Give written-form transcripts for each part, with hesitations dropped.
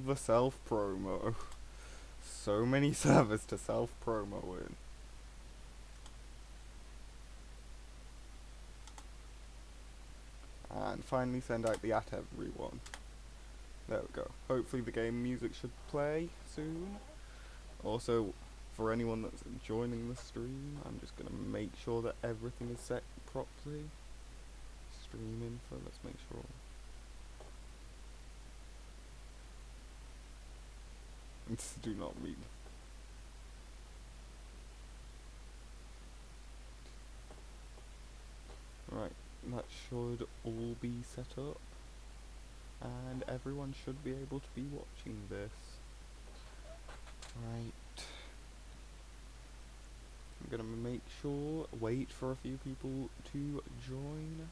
the self-promo. So many servers to self-promo in. And finally send out the at everyone. There we go. Hopefully the game music should play soon. Also, for anyone that's joining the stream, I'm just going to make sure that everything is set properly. Stream info, let's make sure. Do not read. Right, that should all be set up. And everyone should be able to be watching this. Right. I'm gonna make sure, wait for a few people to join.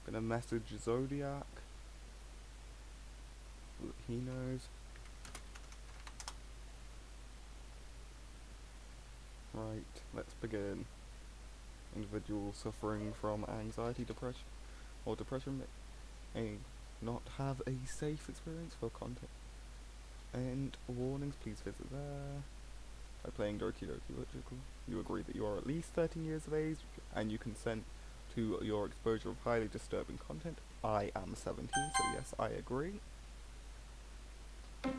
Gonna message Zodiac so that he knows. Right, let's begin. Individuals suffering from anxiety, depression, or depression may not have a safe experience for content. And warnings, please visit there. By playing Doki Doki Literature, you agree that you are at least 13 years of age and you consent to your exposure of highly disturbing content. I am 17, so yes, I agree. There's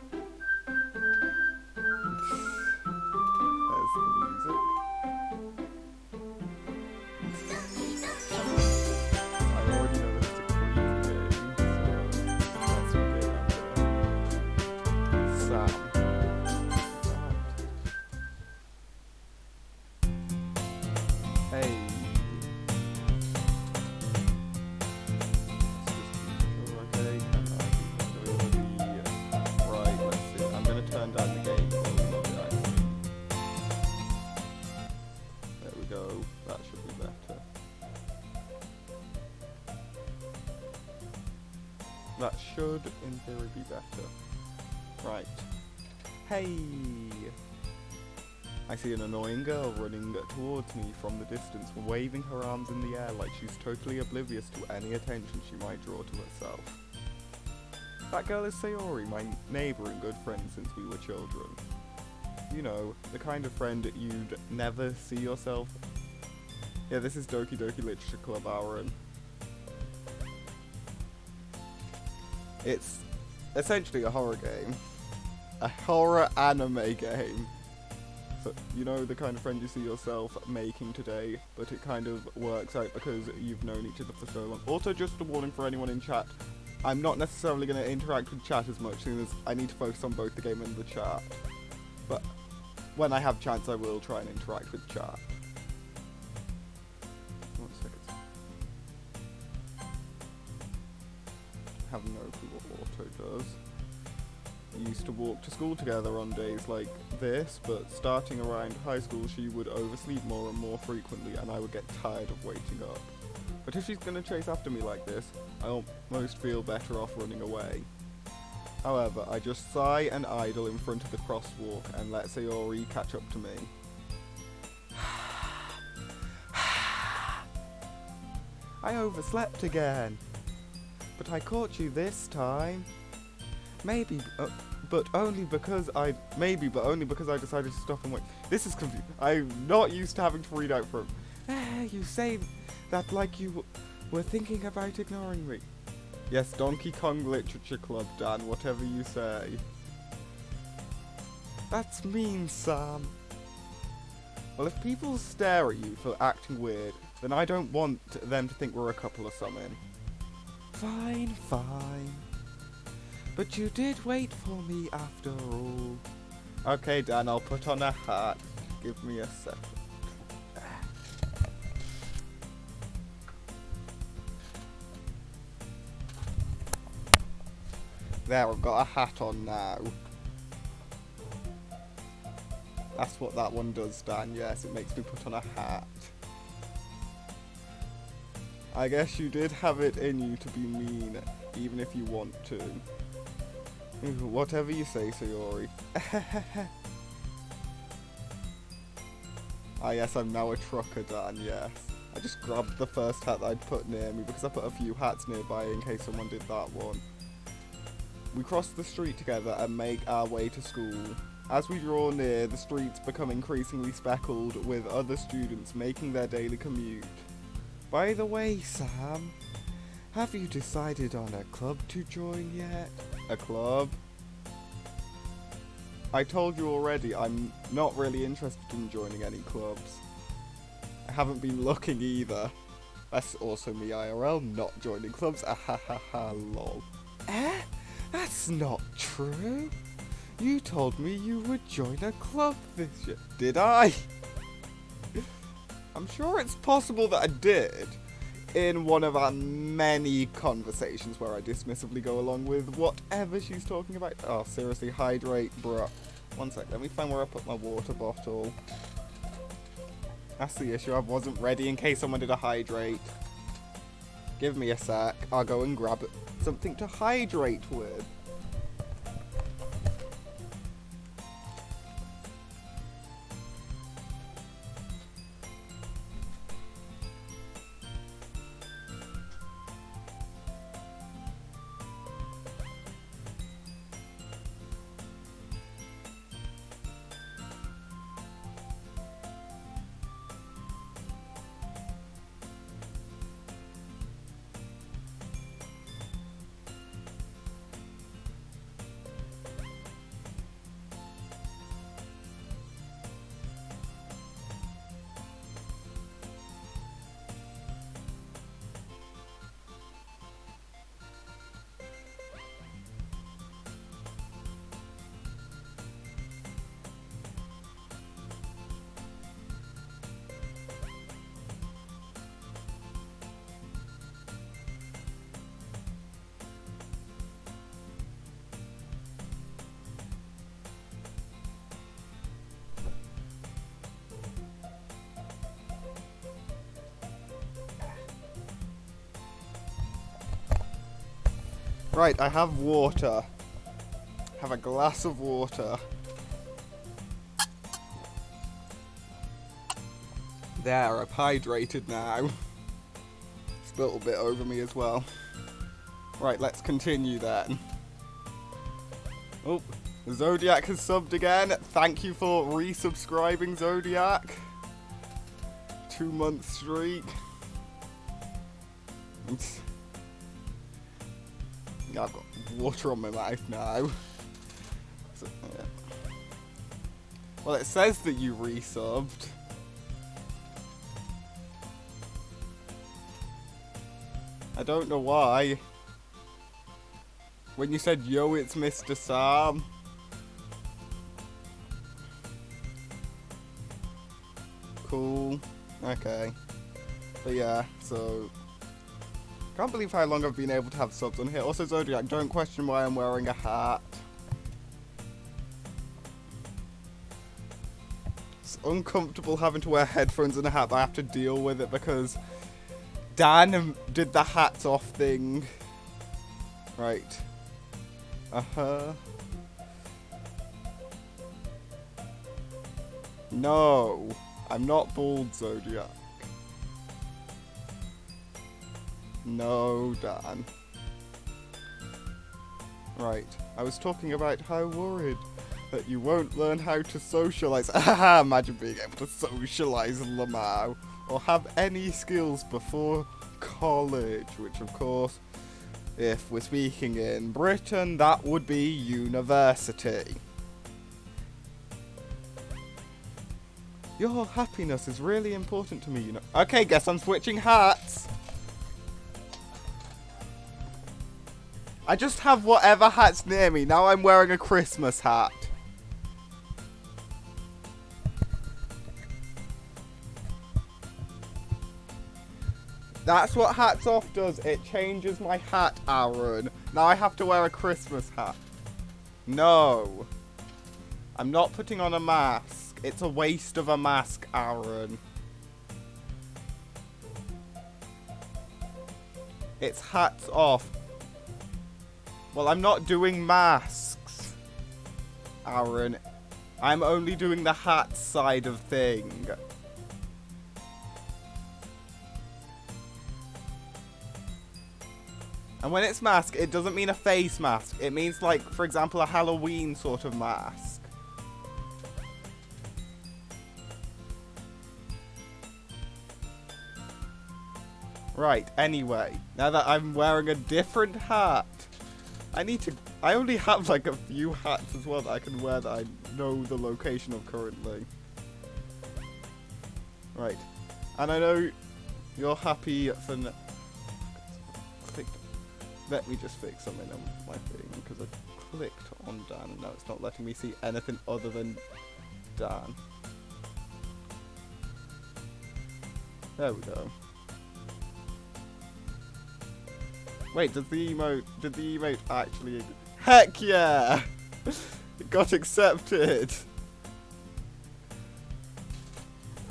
the music. I already know that it's a creepy game, so let's begin. Sam. Hey. Okay, right, let's see. I'm gonna turn down the game. There we go. That should be better. That should, in theory, be better. Right. Hey! I see an annoying girl running towards me from the distance, waving her arms in the air like she's totally oblivious to any attention she might draw to herself. That girl is Sayori, my neighbour and good friend since we were children. You know, the kind of friend you'd never see yourself. Yeah, this is Doki Doki Literature Club, Aaron. It's essentially a horror game. A horror anime game. So, you know, the kind of friend you see yourself making today, but it kind of works out because you've known each other for so long. Also, just a warning for anyone in chat, I'm not necessarily going to interact with chat as much, seeing as I need to focus on both the game and the chat. But when I have chance, I will try and interact with chat. 1 second. I have no clue what auto does. We used to walk to school together on days like this, but starting around high school she would oversleep more and more frequently and I would get tired of waiting up. But if she's gonna chase after me like this, I almost feel better off running away. However, I just sigh and idle in front of the crosswalk and let Sayori catch up to me. I overslept again. But I caught you this time. Maybe, but only because I decided to stop and wait. This is confusing. I'm not used to having to read out from. You say that like you were thinking about ignoring me. Yes, Donkey Kong Literature Club, Dan. Whatever you say. That's mean, Sam. Well, if people stare at you for acting weird, then I don't want them to think we're a couple or something. Fine, fine. But you did wait for me after all. Okay, Dan, I'll put on a hat. Give me a second. There, I've got a hat on now. That's what that one does, Dan. Yes, it makes me put on a hat. I guess you did have it in you to be mean, even if you want to. Whatever you say, Sayori. Ah yes, I'm now a trucker, Dan, yes. I just grabbed the first hat that I'd put near me, because I put a few hats nearby in case someone did that one. We cross the street together and make our way to school. As we draw near, the streets become increasingly speckled with other students making their daily commute. By the way, Sam, have you decided on a club to join yet? A club? I told you already, I'm not really interested in joining any clubs. I haven't been looking either. That's also me IRL, not joining clubs. Ahahaha, lol. That's not true. You told me you would join a club this year. Did I? I'm sure it's possible that I did. In one of our many conversations where I dismissively go along with whatever she's talking about. Oh, seriously, hydrate, bruh. One sec, let me find where I put my water bottle. That's the issue, I wasn't ready in case someone did a hydrate. Give me a sec, I'll go and grab something to hydrate with. Right, I have water. Have a glass of water. There, I've hydrated now. Spilt a bit over me as well. Right, let's continue then. Oh, Zodiac has subbed again. Thank you for resubscribing, Zodiac. 2-month streak. I've got water on my mouth now. So, yeah. Well, it says that you resubbed. I don't know why. When you said, yo, it's Mr. Sam. Cool. Okay. But yeah, so... Can't believe how long I've been able to have subs on here. Also, Zodiac, don't question why I'm wearing a hat. It's uncomfortable having to wear headphones and a hat, but I have to deal with it because Dan did the hats off thing. Right. Uh-huh. No. I'm not bald, Zodiac. No, Dan. Right. I was talking about how worried that you won't learn how to socialise. Haha, imagine being able to socialise, Lamau. Or have any skills before college. Which, of course, if we're speaking in Britain, that would be university. Your happiness is really important to me, you know. Okay, guess I'm switching hats. I just have whatever hat's near me. Now I'm wearing a Christmas hat. That's what hats off does. It changes my hat, Aaron. Now I have to wear a Christmas hat. No. I'm not putting on a mask. It's a waste of a mask, Aaron. It's hats off. Well, I'm not doing masks, Aaron. I'm only doing the hat side of thing. And when it's mask, it doesn't mean a face mask. It means, like, for example, a Halloween sort of mask. Right, anyway, now that I'm wearing a different hat, I only have like a few hats as well that I can wear that I know the location of currently. Right, and I know you're happy for let me just fix something on my thing, because I clicked on Dan and now it's not letting me see anything other than Dan. There we go. Wait, did the emote actually... Heck yeah! It got accepted!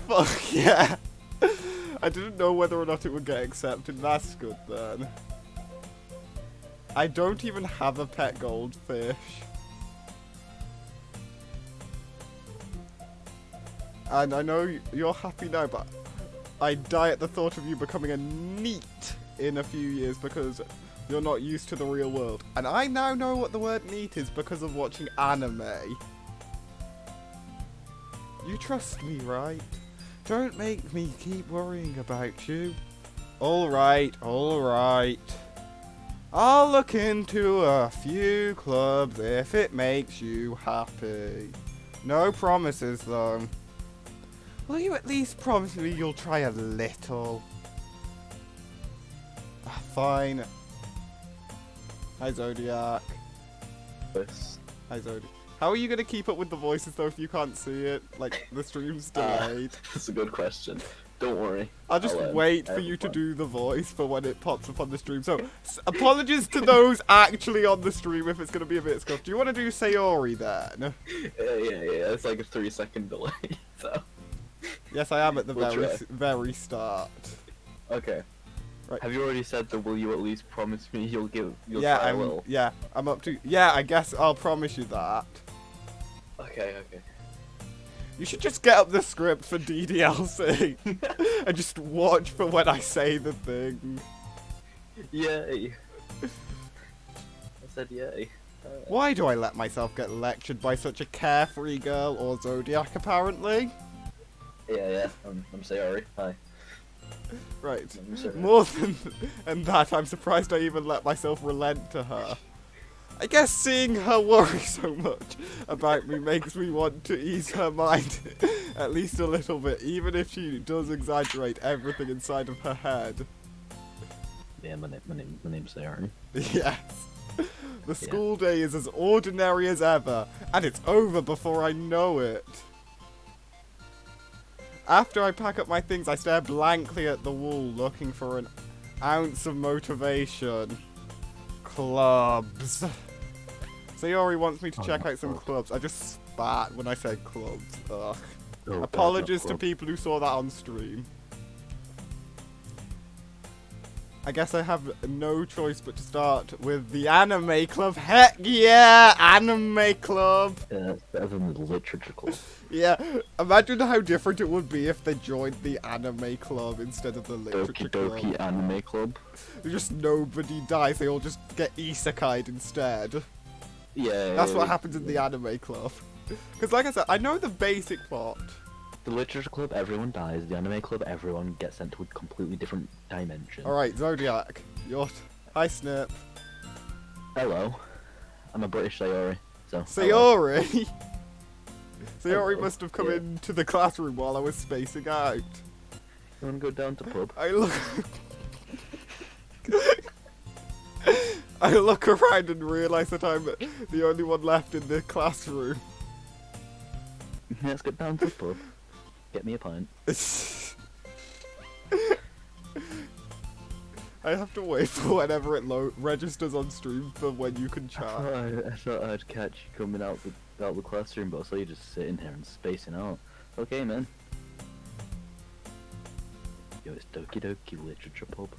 Fuck yeah! I didn't know whether or not it would get accepted. That's good then. I don't even have a pet goldfish. And I know you're happy now, but I die at the thought of you becoming a neat in a few years because you're not used to the real world. And I now know what the word neat is because of watching anime. You trust me, right? Don't make me keep worrying about you. Alright, alright. I'll look into a few clubs if it makes you happy. No promises though. Will you at least promise me you'll try a little? Fine. Hi Zodiac. Yes. Hi Zodiac. How are you going to keep up with the voices though if you can't see it? Like, the stream's delayed. That's a good question. Don't worry. I'll just wait for you to do the voice for when it pops up on the stream. So, apologies to those actually on the stream if it's going to be a bit scuffed. Do you want to do Sayori then? Yeah. It's like a 3-second delay, so... Yes, I am at the very start. Okay. Right. Have you already said that will you at least promise me you'll try a little? Yeah, I'm up to... Yeah, I guess I'll promise you that. Okay. You should just get up the script for DDLC and just watch for when I say the thing. Yay. I said yay. Why do I let myself get lectured by such a carefree girl or Zodiac, apparently? Yeah. I'm sorry. Hi. Right. More than that, I'm surprised I even let myself relent to her. I guess seeing her worry so much about me makes me want to ease her mind at least a little bit, even if she does exaggerate everything inside of her head. Yeah, my name's Aaron. Yes. The school day is as ordinary as ever, and it's over before I know it. After I pack up my things, I stare blankly at the wall, looking for an ounce of motivation. Clubs. Sayori wants me to check out some clubs. I just spat when I said clubs. Ugh. Oh, Apologies to people who saw that on stream. I guess I have no choice but to start with the anime club. Heck yeah, anime club. Yeah, that's better than the literature club. Yeah, imagine how different it would be if they joined the anime club instead of the literature club. Doki Anime Club. Just nobody dies, they all just get isekai'd instead. Yeah. That's what happens in the anime club. Because like I said, I know the basic plot. The literature club, everyone dies. The anime club, everyone gets sent to a completely different dimension. Alright, Zodiac. Hi, Snip. Hello. I'm a British Sayori. So. Sayori? Sayori Hello. must have come into the classroom while I was spacing out. You wanna go down to pub? I look around and realise that I'm the only one left in the classroom. Let's get down to the pub. Get me a pint. I have to wait for whenever it registers on stream for when you can chat. I thought I'd catch you coming out the classroom, but I saw you just sitting here and spacing out. Okay, man. Yo, it's Doki Doki Literature Pub.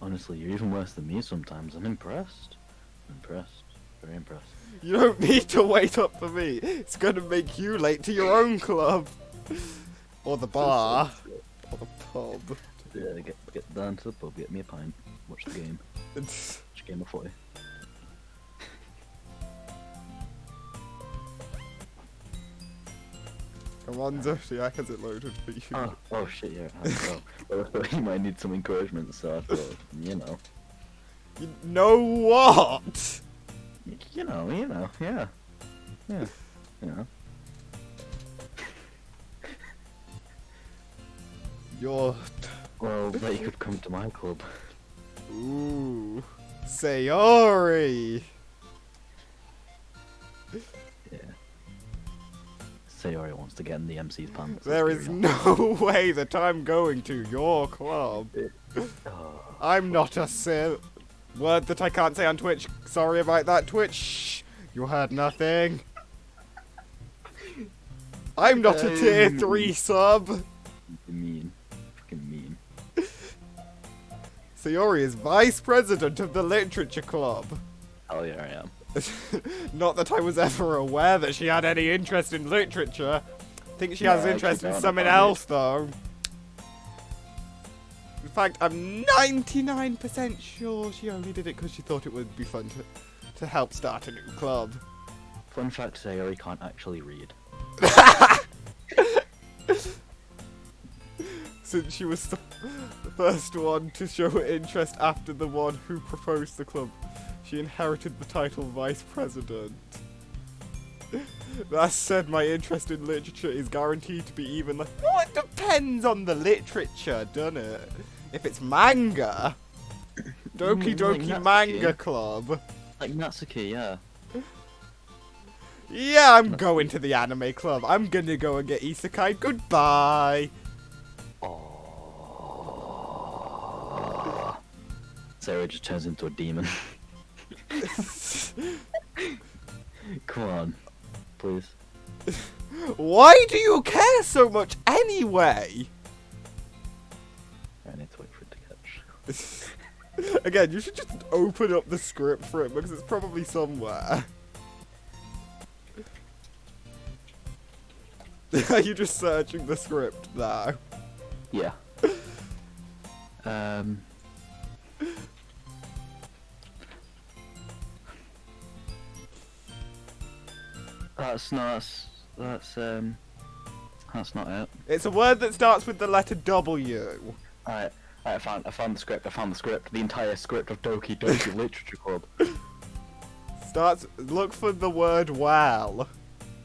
Honestly, you're even worse than me sometimes. I'm impressed. Very impressed. You don't need to wait up for me. It's gonna make you late to your own club. Or the bar. Or the pub. Yeah, get down to the pub, get me a pint, watch the game. Watch a game of footy. Come on, Zodiac, has it loaded for you? Oh shit, yeah, it has. Well, I thought you might need some encouragement, so I thought, you know. You know what? You know, yeah. Yeah, you know. You're... Well, bet you could come to my club. Ooh. Sayori! Yeah. Sayori wants to get in the MC's pants. There is no way that I'm going to your club. I'm not a word that I can't say on Twitch. Sorry about that, Twitch. You heard nothing. I'm not a tier 3 sub. Mean. Fucking mean. Sayori is vice president of the literature club. Hell yeah, I am. Not that I was ever aware that she had any interest in literature. I think she has interest in something else, though. In fact, I'm 99% sure she only did it because she thought it would be fun to help start a new club. Fun fact, Sayori can't actually read. Since she was the first one to show interest after the one who proposed the club, she inherited the title Vice President. That said, my interest in literature is guaranteed to be even less. Well, it depends on the literature, doesn't it? If it's manga, Doki Doki like Manga Club. Like Natsuki, yeah. Yeah, I'm going to the anime club. I'm gonna go and get isekai. Goodbye. Oh. Sarah just turns into a demon. Come on, please. Why do you care so much anyway? I need to wait for it to catch. Again, you should just open up the script for it because it's probably somewhere. Are you just searching the script now? Yeah. That's not it. It's a word that starts with the letter W. Alright, I found the script. The entire script of Doki Doki Literature Club. Look for the word well.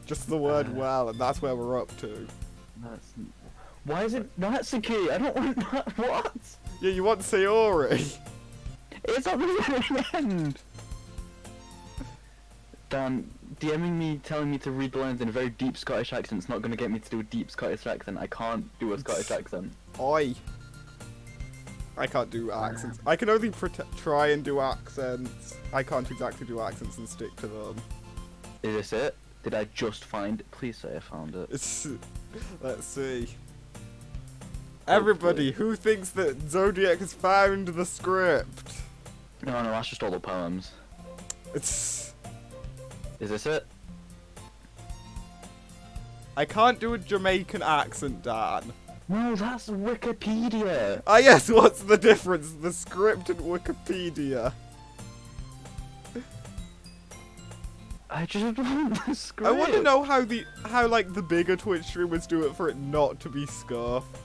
Just the word well, and that's where we're up to. Why is it Natsuki? I don't want that. What? Yeah, you want Sayori. It's at the very end. Dan, DMing me, telling me to read the lines in a very deep Scottish accent is not going to get me to do a deep Scottish accent. I can't do a Scottish accent. Oi. I can't do accents. I can only try and do accents. I can't exactly do accents and stick to them. Is this it? Did I just find it? Please say I found it. Let's see. Everybody, who thinks that Zodiac has found the script? No, that's just all the poems. It's... Is this it? I can't do a Jamaican accent, Dan. No, that's Wikipedia. Ah yes, what's the difference? The script and Wikipedia. I just want the script. I want to know how like the bigger Twitch streamers do it for it not to be scuffed.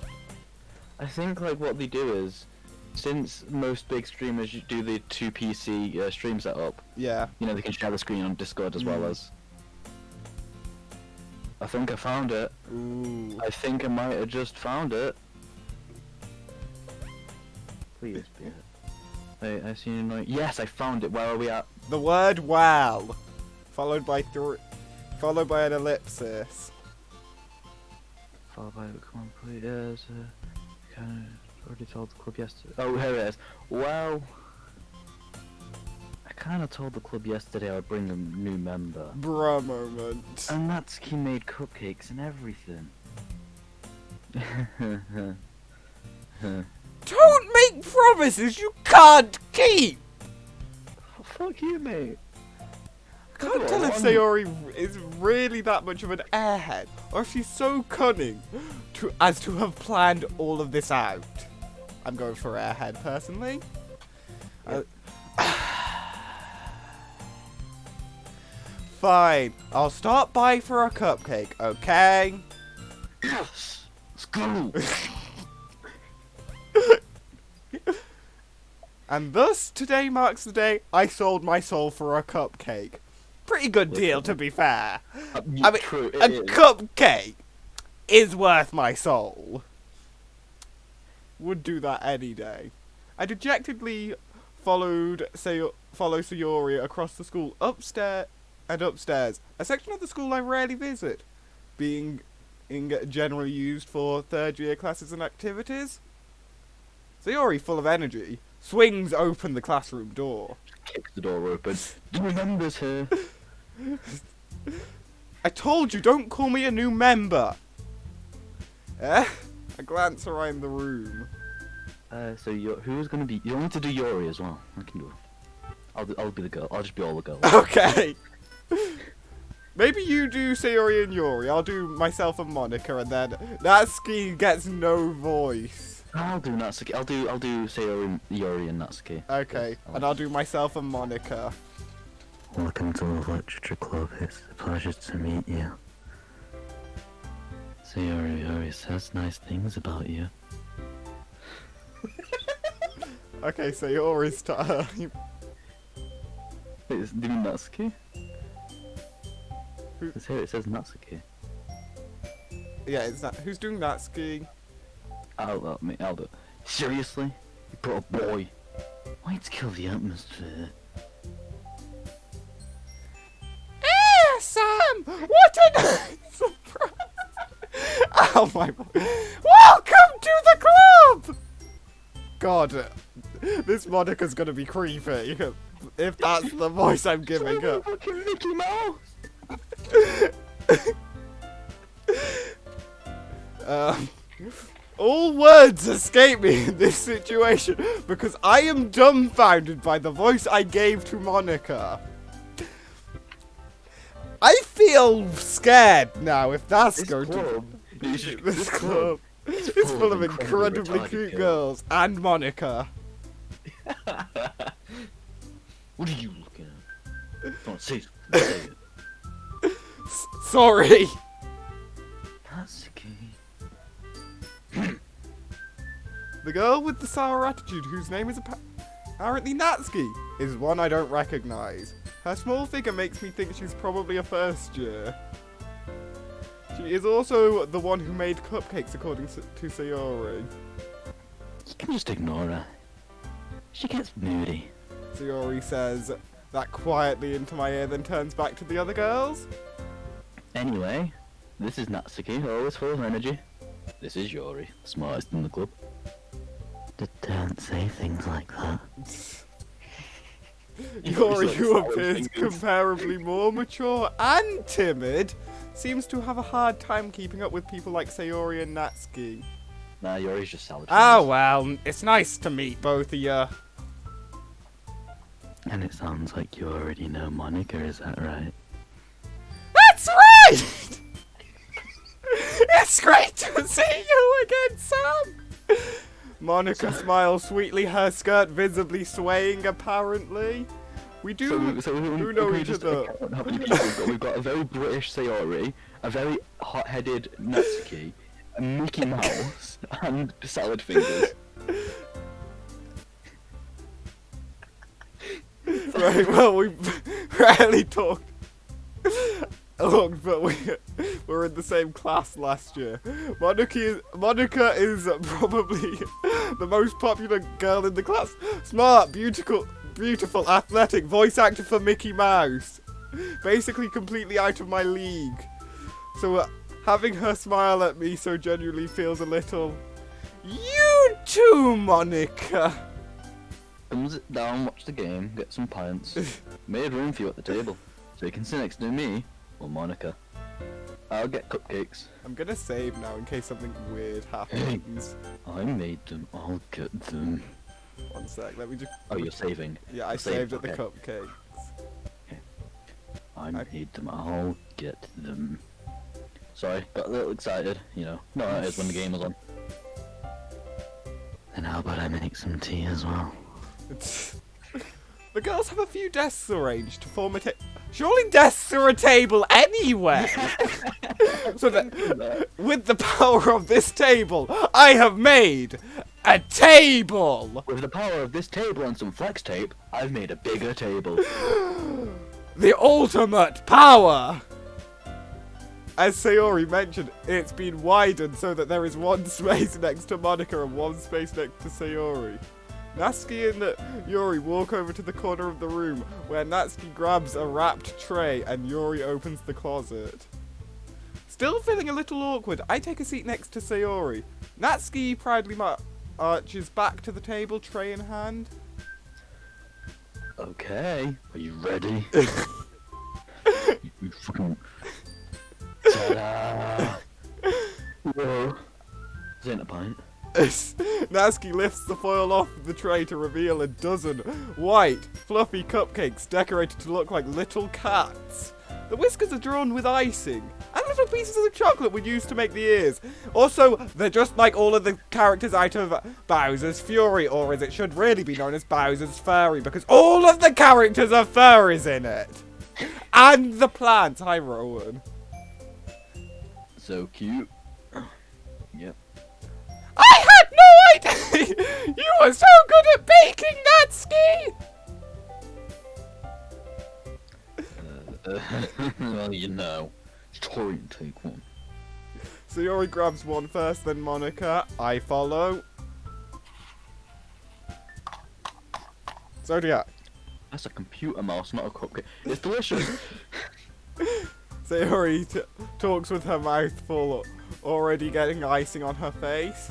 I think like what they do is, since most big streamers do the 2 PC stream setup, yeah, you know, they can share the screen on Discord as well as. I think I found it. Ooh. I think I might have just found it. Please be it. Wait, I see you. Yes, I found it. Where are we at? The word "well," followed by an ellipsis. Followed by the complete. Yes. Already told the club yesterday. Oh, here it is. Well, I kind of told the club yesterday I would bring a new member. Bruh moment. And Natsuki made cupcakes and everything. Don't make promises you can't keep! Oh, fuck you, mate. I can't tell if Sayori is really that much of an airhead, or if she's so cunning as to have planned all of this out. I'm going for airhead, personally. Fine, I'll stop by for a cupcake, okay? Yes! Let's go! And thus, today marks the day I sold my soul for a cupcake. Pretty good deal, to be fair. I mean, true, a cupcake is worth my soul. Would do that any day. I dejectedly follow Sayori across the school, upstairs, a section of the school I rarely visit, being generally used for third-year classes and activities. Sayori, full of energy, swings open the classroom door. Kicks the door open. New members here. I told you, don't call me a new member. I glance around the room. So who's gonna be? You need to do Yori as well. I can do it. I'll be the girl. I'll just be all the girls. Okay. Maybe you do Sayori and Yori. I'll do myself and Monica, and then Natsuki gets no voice. I'll do Natsuki. I'll do Sayori, Yori, and Natsuki. Okay, and I'll do myself and Monica. Welcome to the Literature Club. It's a pleasure to meet you. Sayori always says nice things about you. Okay, Sayori's time. Wait, do you mean Natsuki? Who? It says Natsuki. Yeah, it's not. Who's doing Natsuki? I'll do it. Seriously? You brought a boy? Why'd you kill the atmosphere? Sam! What a nice surprise! Oh my god. Welcome to the club! God, this Monica's gonna be creepy. If that's the voice I'm giving her. Fucking Mickey Mouse! All words escape me in this situation because I am dumbfounded by the voice I gave to Monica. I feel scared now if that's going to... This club is full of incredibly cute girls and Monica. What are you looking at? Don't say it. Sorry. Natsuki. The girl with the sour attitude, whose name is apparently Natsuki, is one I don't recognize. Her small figure makes me think she's probably a first year. She is also the one who made cupcakes, according to Sayori. You can just ignore her. She gets moody. Sayori says that quietly into my ear, then turns back to the other girls. Anyway, this is Natsuki, always full of energy. This is Yori, smartest in the club. Don't say things like that. Yori, who appears comparably more mature and timid, seems to have a hard time keeping up with people like Sayori and Natsuki. Nah, Yori's just salad. Oh well, it's nice to meet both of you. And it sounds like you already know Monica, is that right? That's right! It's great to see you again, Sam! Monica smiles sweetly, her skirt visibly swaying, apparently. We do know each other. How many people we've got? We've got a very British Sayori, a very hot-headed Natsuki, a Mickey Mouse, and salad fingers. Right, well, we've rarely talked long, but we were in the same class last year. Monica is probably the most popular girl in the class. Smart, beautiful, athletic, voice actor for Mickey Mouse. Basically completely out of my league. So having her smile at me so genuinely feels a little... You too, Monica! Come sit down, watch the game, get some pints. Made room for you at the table, so you can sit next to me or Monica. I'll get cupcakes. I'm gonna save now in case something weird happens. I made them, I'll get them. One sec, let me just... Oh, you're saving? Yeah, I saved at the cupcakes. I made them. I'll get them. Sorry, got a little excited, you know. No, that is when the game was on. And how about I make some tea as well? The girls have a few desks arranged to form a table. Surely desks are a table anyway! So that, with the power of this table, I have made a table! With the power of this table and some flex tape, I've made a bigger table. The ultimate power! As Sayori mentioned, it's been widened so that there is one space next to Monica and one space next to Sayori. Natsuki and Yuri walk over to the corner of the room where Natsuki grabs a wrapped tray and Yuri opens the closet. Still feeling a little awkward, I take a seat next to Sayori. Natsuki proudly marches back to the table, tray in hand. Okay, are you ready? you fucking... Ta-da! Whoa. This ain't a pint. Natsuki lifts the foil off the tray to reveal a dozen white, fluffy cupcakes decorated to look like little cats. The whiskers are drawn with icing, and little pieces of chocolate were used to make the ears. Also, they're just like all of the characters out of Bowser's Fury, or as it should really be known as Bowser's Furry, because all of the characters are furries in it. And the plants. Hi, Rowan. So cute. Yep. I had no idea! You were so good at baking, Natsuki! Well, you know. Try and take one. Sayori grabs one first, then Monica. I follow. Zodiac. That's a computer mouse, not a cupcake. It's delicious. Sayori talks with her mouth full, already getting icing on her face.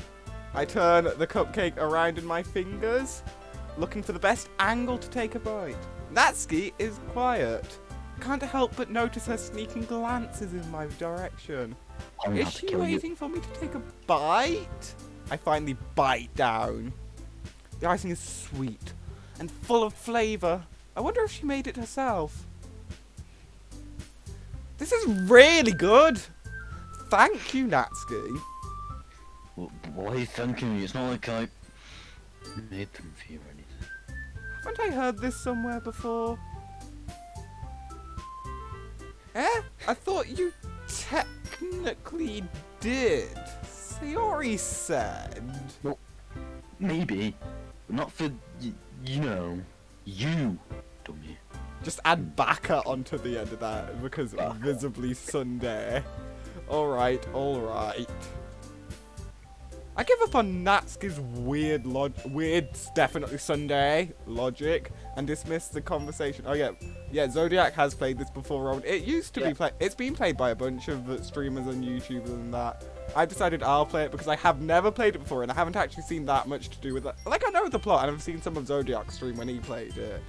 I turn the cupcake around in my fingers, looking for the best angle to take a bite. Natsuki is quiet. Can't help but notice her sneaking glances in my direction. Is she waiting for me to take a bite? I finally bite down. The icing is sweet and full of flavour. I wonder if she made it herself. This is really good. Thank you, Natsuki. Why are you thanking me? It's not like I made them for you or anything. Haven't I heard this somewhere before? Eh? I thought you technically did. Sayori said. Well, maybe. But not for, you know, you, dummy. Just add Baka onto the end of that because visibly Sunday. Alright, alright. I give up on Natsuki's weird, definitely Sunday logic and dismiss the conversation. Oh yeah, Zodiac has played this before, Rowan. It used to be played. It's been played by a bunch of streamers and YouTubers and that. I decided I'll play it because I have never played it before and I haven't actually seen that much to do with it. Like, I know the plot and I've seen some of Zodiac's stream when he played it.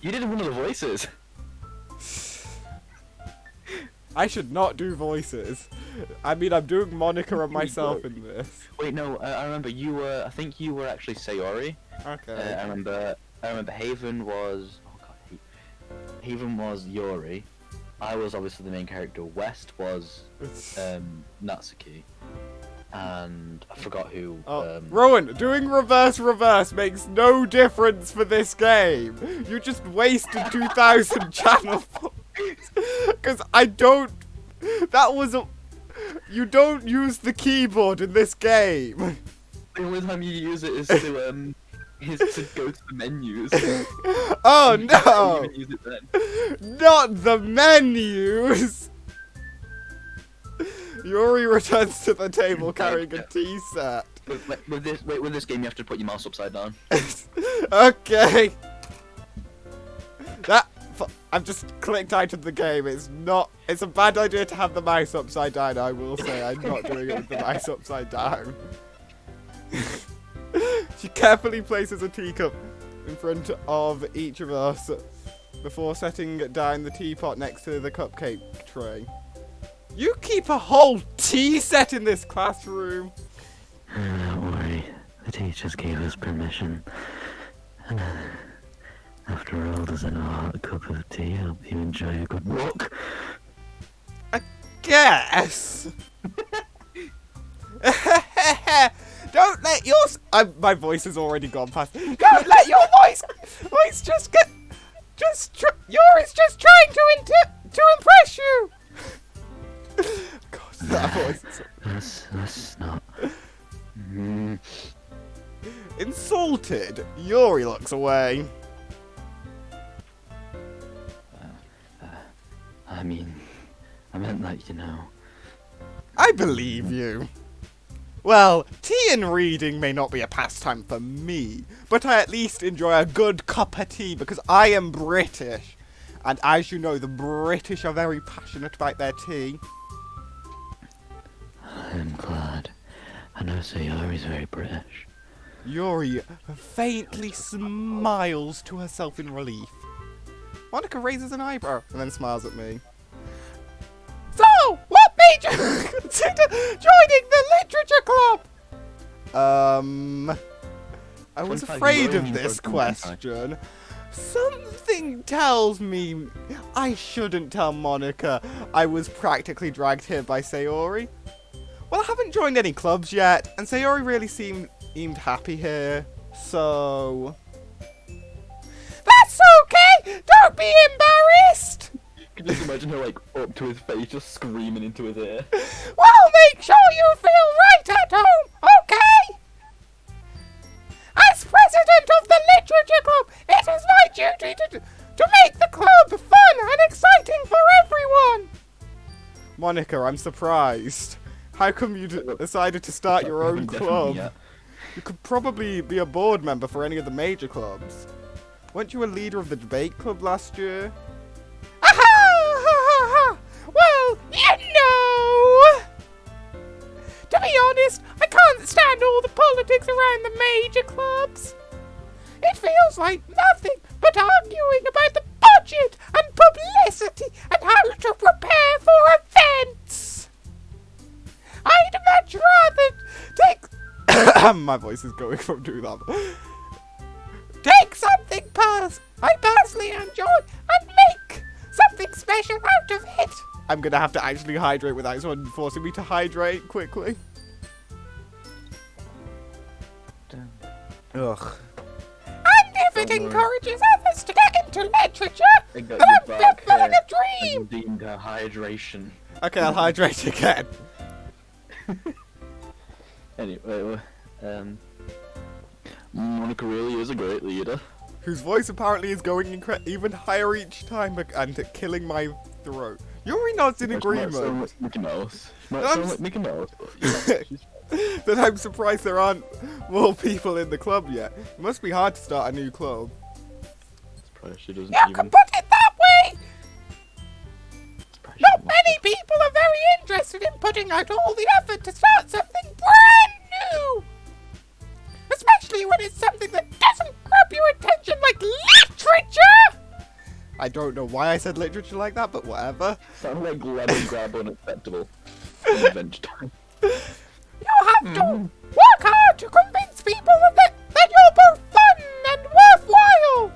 You did one of the voices. I should not do voices. I mean, I'm doing Monica and myself in this. Wait, no, I remember you were. I think you were actually Sayori. Okay. I remember Haven was. Oh god, Haven was Yuri. I was obviously the main character. West was Natsuki. And I forgot who. Rowan, doing reverse makes no difference for this game. You just wasted 2,000 channel points. Because I don't. That was a. You don't use the keyboard in this game. The only time you use it is to go to the menus. Oh no! You even use it then. Not the menus. Yuri returns to the table carrying a tea set. With this game, you have to put your mouse upside down. Okay. I've just clicked out of the game. It's a bad idea to have the mouse upside down. I will say I'm not doing it with the mouse upside down. She carefully places a teacup in front of each of us before setting down the teapot next to the cupcake tray. You keep a whole tea set in this classroom. Don't worry, the teachers gave us permission. After all, doesn't a hot cup of tea help you enjoy a good walk? Guess. Don't let your my voice has already gone past. Don't let your voice just get Yuri's just trying to impress you. God, that voice is so... Let's not. Insulted, Yuri looks away. I meant that, you know. I believe you. Well, tea and reading may not be a pastime for me, but I at least enjoy a good cup of tea because I am British. And as you know, the British are very passionate about their tea. I'm glad. I know Sayori's very British. Yuri faintly smiles to herself in relief. Monica raises an eyebrow and then smiles at me. So, what made you consider joining the literature club? I was afraid of this question. Something tells me I shouldn't tell Monica I was practically dragged here by Sayori. Well, I haven't joined any clubs yet, and Sayori really seemed happy here, so... That's okay! Don't be embarrassed! I can just imagine her, like, up to his face, just screaming into his ear. Well, make sure you feel right at home, okay? As president of the literature club, it is my duty to make the club fun and exciting for everyone. Monica, I'm surprised. How come you decided to start your own club? You could probably be a board member for any of the major clubs. Weren't you a leader of the debate club last year? Well, you know! To be honest, I can't stand all the politics around the major clubs. It feels like nothing but arguing about the budget and publicity and how to prepare for events. I'd much rather take... My voice is going from doing that. Take something I personally enjoy and make something special out of it. I'm gonna have to actually hydrate without someone forcing me to hydrate quickly. Ugh. And if it encourages others to get into literature, then I'm fulfilling a dream. Deemed her hydration. Okay, I'll hydrate again. Anyway, Monica really is a great leader. Whose voice apparently is going even higher each time and killing my throat. Yuri nods in agreement. Sound like Mickey Mouse. Sound like Mickey Mouse. Then I'm surprised there aren't more people in the club yet. It must be hard to start a new club. She doesn't you can put it that way! Not many people are very interested in putting out all the effort to start something brand new! Especially when it's something that doesn't grab your attention like literature! I don't know why I said literature like that, but whatever. Sound like lemon grab unacceptable. Adventure time. You have to work hard to convince people that you're both fun and worthwhile!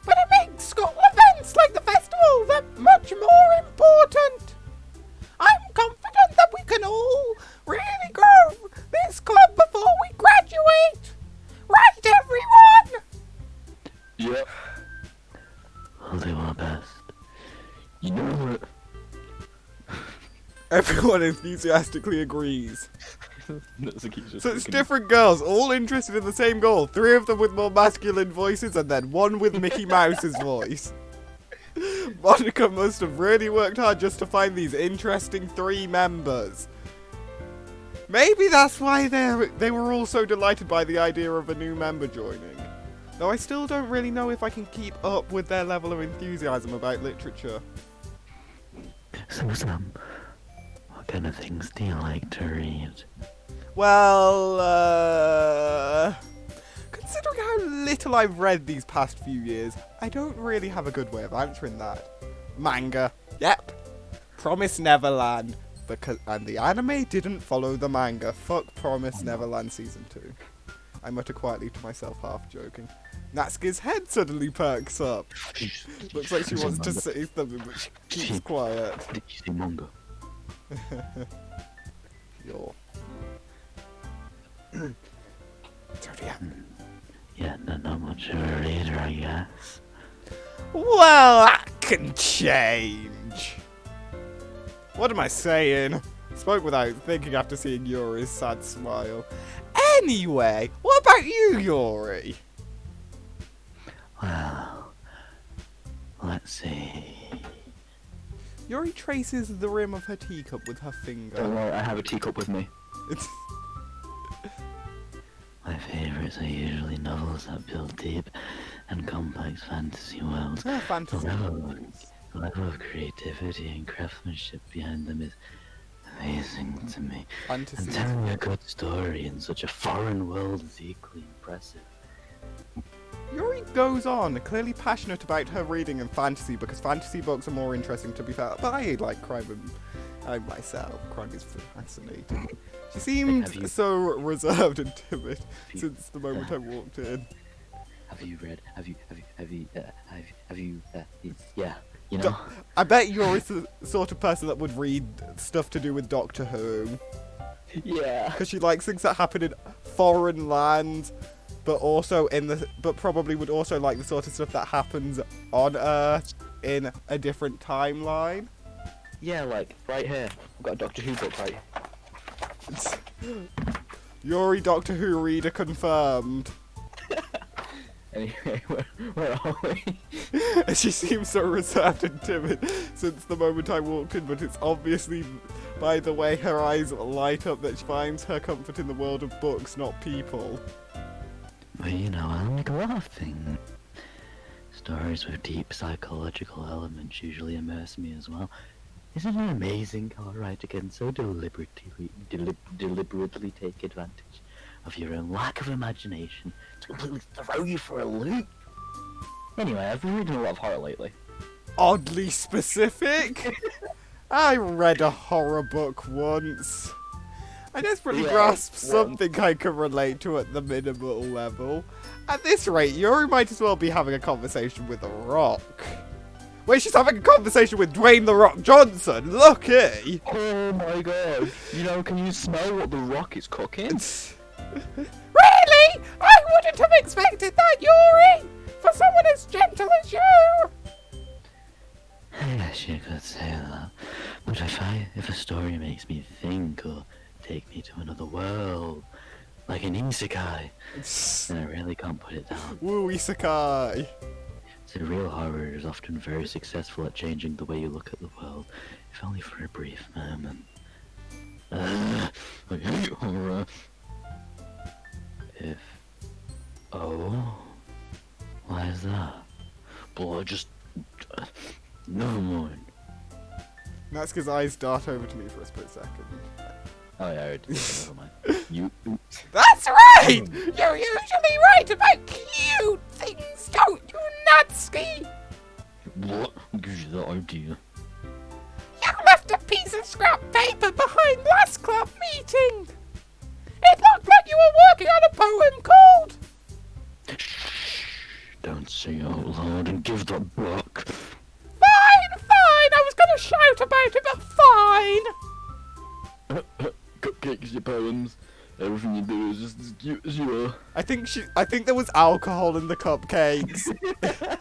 But it makes school events like the festival that much more important! I'm confident that we can all really grow this club before we graduate! Right, everyone? Yep. We'll do our best. You know what? Everyone enthusiastically agrees. So it's different girls, all interested in the same goal. 3 of them with more masculine voices, and then 1 with Mickey Mouse's voice. Monica must have really worked hard just to find these interesting 3 members. Maybe that's why they were all so delighted by the idea of a new member joining. Though I still don't really know if I can keep up with their level of enthusiasm about literature. So, what kind of things do you like to read? Well, considering how little I've read these past few years, I don't really have a good way of answering that. Manga. Yep. Promise Neverland. And the anime didn't follow the manga. Fuck Promise Neverland Season 2. I mutter quietly to myself, half joking. Natsuki's head suddenly perks up. Looks like she wants to say something, but she keeps quiet. Did you say manga? Yo. Zodiac. Yeah, not much of a reader, I guess. Well, that can change. What am I saying? Spoke without thinking after seeing Yuri's sad smile. Anyway, what about you, Yuri? Well, let's see. Yuri traces the rim of her teacup with her finger. Don't worry, I have a teacup with me. It's My favourites are usually novels that build deep and complex fantasy worlds. fantasy. The level of creativity and craftsmanship behind them is amazing to me. And Fantasy. telling a good story in such a foreign world is equally impressive. Yuri goes on, clearly passionate about her reading and fantasy because fantasy books are more interesting, to be fair. But I like crime and I myself. Crime is fascinating. She seemed so reserved and timid since the moment I walked in. Have you, yeah, you know? I bet you're the sort of person that would read stuff to do with Doctor Who. Yeah. Because she likes things that happen in foreign lands, but also but probably would also like the sort of stuff that happens on Earth in a different timeline. Yeah, like, right here. I've got a Doctor Who book right. Yuri Doctor Who reader confirmed. Anyway, where are we? She seems so reserved and timid since the moment I walked in, but it's obviously by the way her eyes light up that she finds her comfort in the world of books, not people. Well, you know, I like a lot of things. Stories with deep psychological elements usually immerse me as well. Isn't it amazing how a writer can so deliberately take advantage of your own lack of imagination to completely throw you for a loop? Anyway, I've been reading a lot of horror lately. Oddly specific? I read a horror book once. I desperately grasped something I can relate to at the minimal level. At this rate, Yuri might as well be having a conversation with a rock. Wait, she's having a conversation with Dwayne The Rock Johnson. Lucky. Oh my god. You know, can you smell what The Rock is cooking? Really? I wouldn't have expected that, Yuri! For someone as gentle as you! Yes, you could say that. But if a story makes me think or take me to another world, like an isekai, then I really can't put it down. Woo, isekai. So real horror is often very successful at changing the way you look at the world, if only for a brief moment. I hate horror. Why is that? Boy, never mind. Natsuka's eyes dart over to me for a split second. Oh yeah, I already did. Never mind. That's right! You're usually right about cute things, don't you, Natsuki? What gives you that idea? You left a piece of scrap paper behind last club meeting. It looked like you were working on a poem called... Shh! Don't say out loud and give that back. Fine! I was gonna shout about it, but fine! Cupcakes, your poems. Everything you do is just as cute as you are. I think there was alcohol in the cupcakes.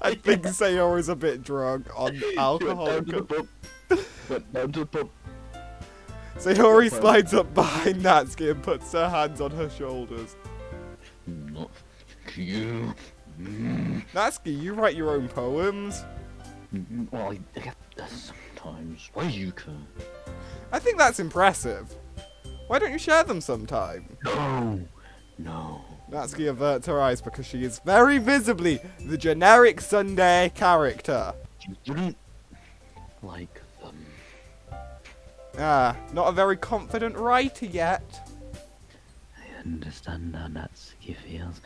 I think Sayori's a bit drunk on alcohol. Went down to the pub. Sayori slides up behind Natsuki and puts her hands on her shoulders. Not you. Natsuki, you write your own poems? Well, I get this sometimes. Why you can? I think that's impressive. Why don't you share them sometime? No. Natsuki averts her eyes because she is very visibly the generic Sunday character. You wouldn't like them. Ah, not a very confident writer yet. I understand how Natsuki feels.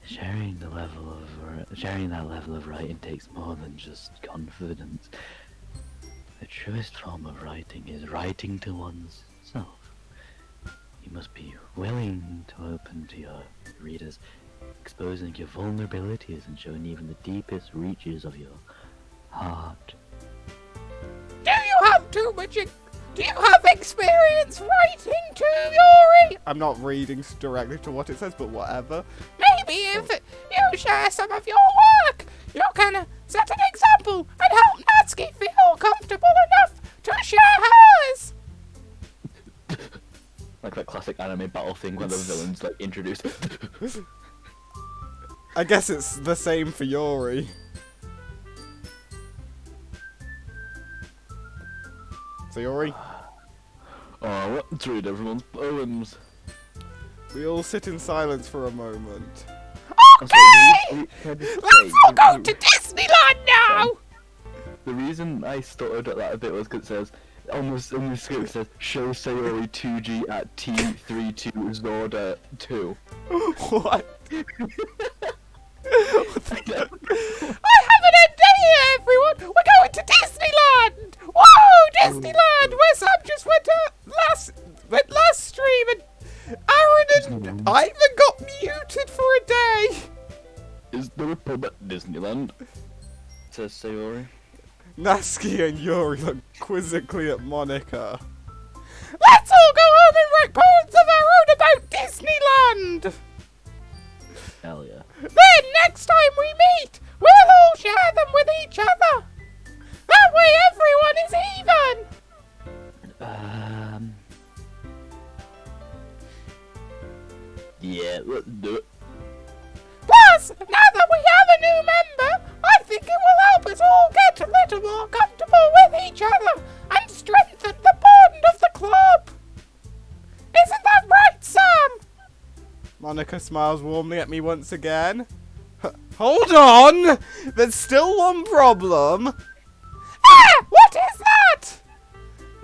Sharing that level of writing takes more than just confidence. The truest form of writing is writing to one's self. You must be willing to open to your readers, exposing your vulnerabilities and showing even the deepest reaches of your heart. Do you have too much? Do you have experience writing to Yuri? I'm not reading directly to what it says, but whatever. Maybe if you share some of your work, you can set an example and help Natsuki feel comfortable enough to share hers. Like that classic anime battle thing where the villains like introduce. I guess it's the same for Yuri. So Yuri, Oh, let's read everyone's poems. we all sit in silence for a moment. Okay! Let's all go to Disneyland now! The reason I stuttered at that a bit was because it says, on the script it says, show Sayori 2G at T32 Zorda 2. What? I have an idea, everyone! We're going to Disneyland! Whoa, Disneyland! Where Sam just went last stream and Aaron and Ivan got muted for a day! Is there a pub at Disneyland? Says Sayori. Natsuki and Yuri look quizzically at Monica. Let's all go home and write poems of our own about Disneyland! Hell yeah. Then, next time we meet, we'll all share them with each other! That way everyone is even! Yeah, let's do it. Plus, now that we have a new member, I think it will help us all get a little more comfortable with each other and strengthen the bond of the club! Isn't that right, Sam? Monica smiles warmly at me once again. Hold on! There's still one problem. Ah! What is that?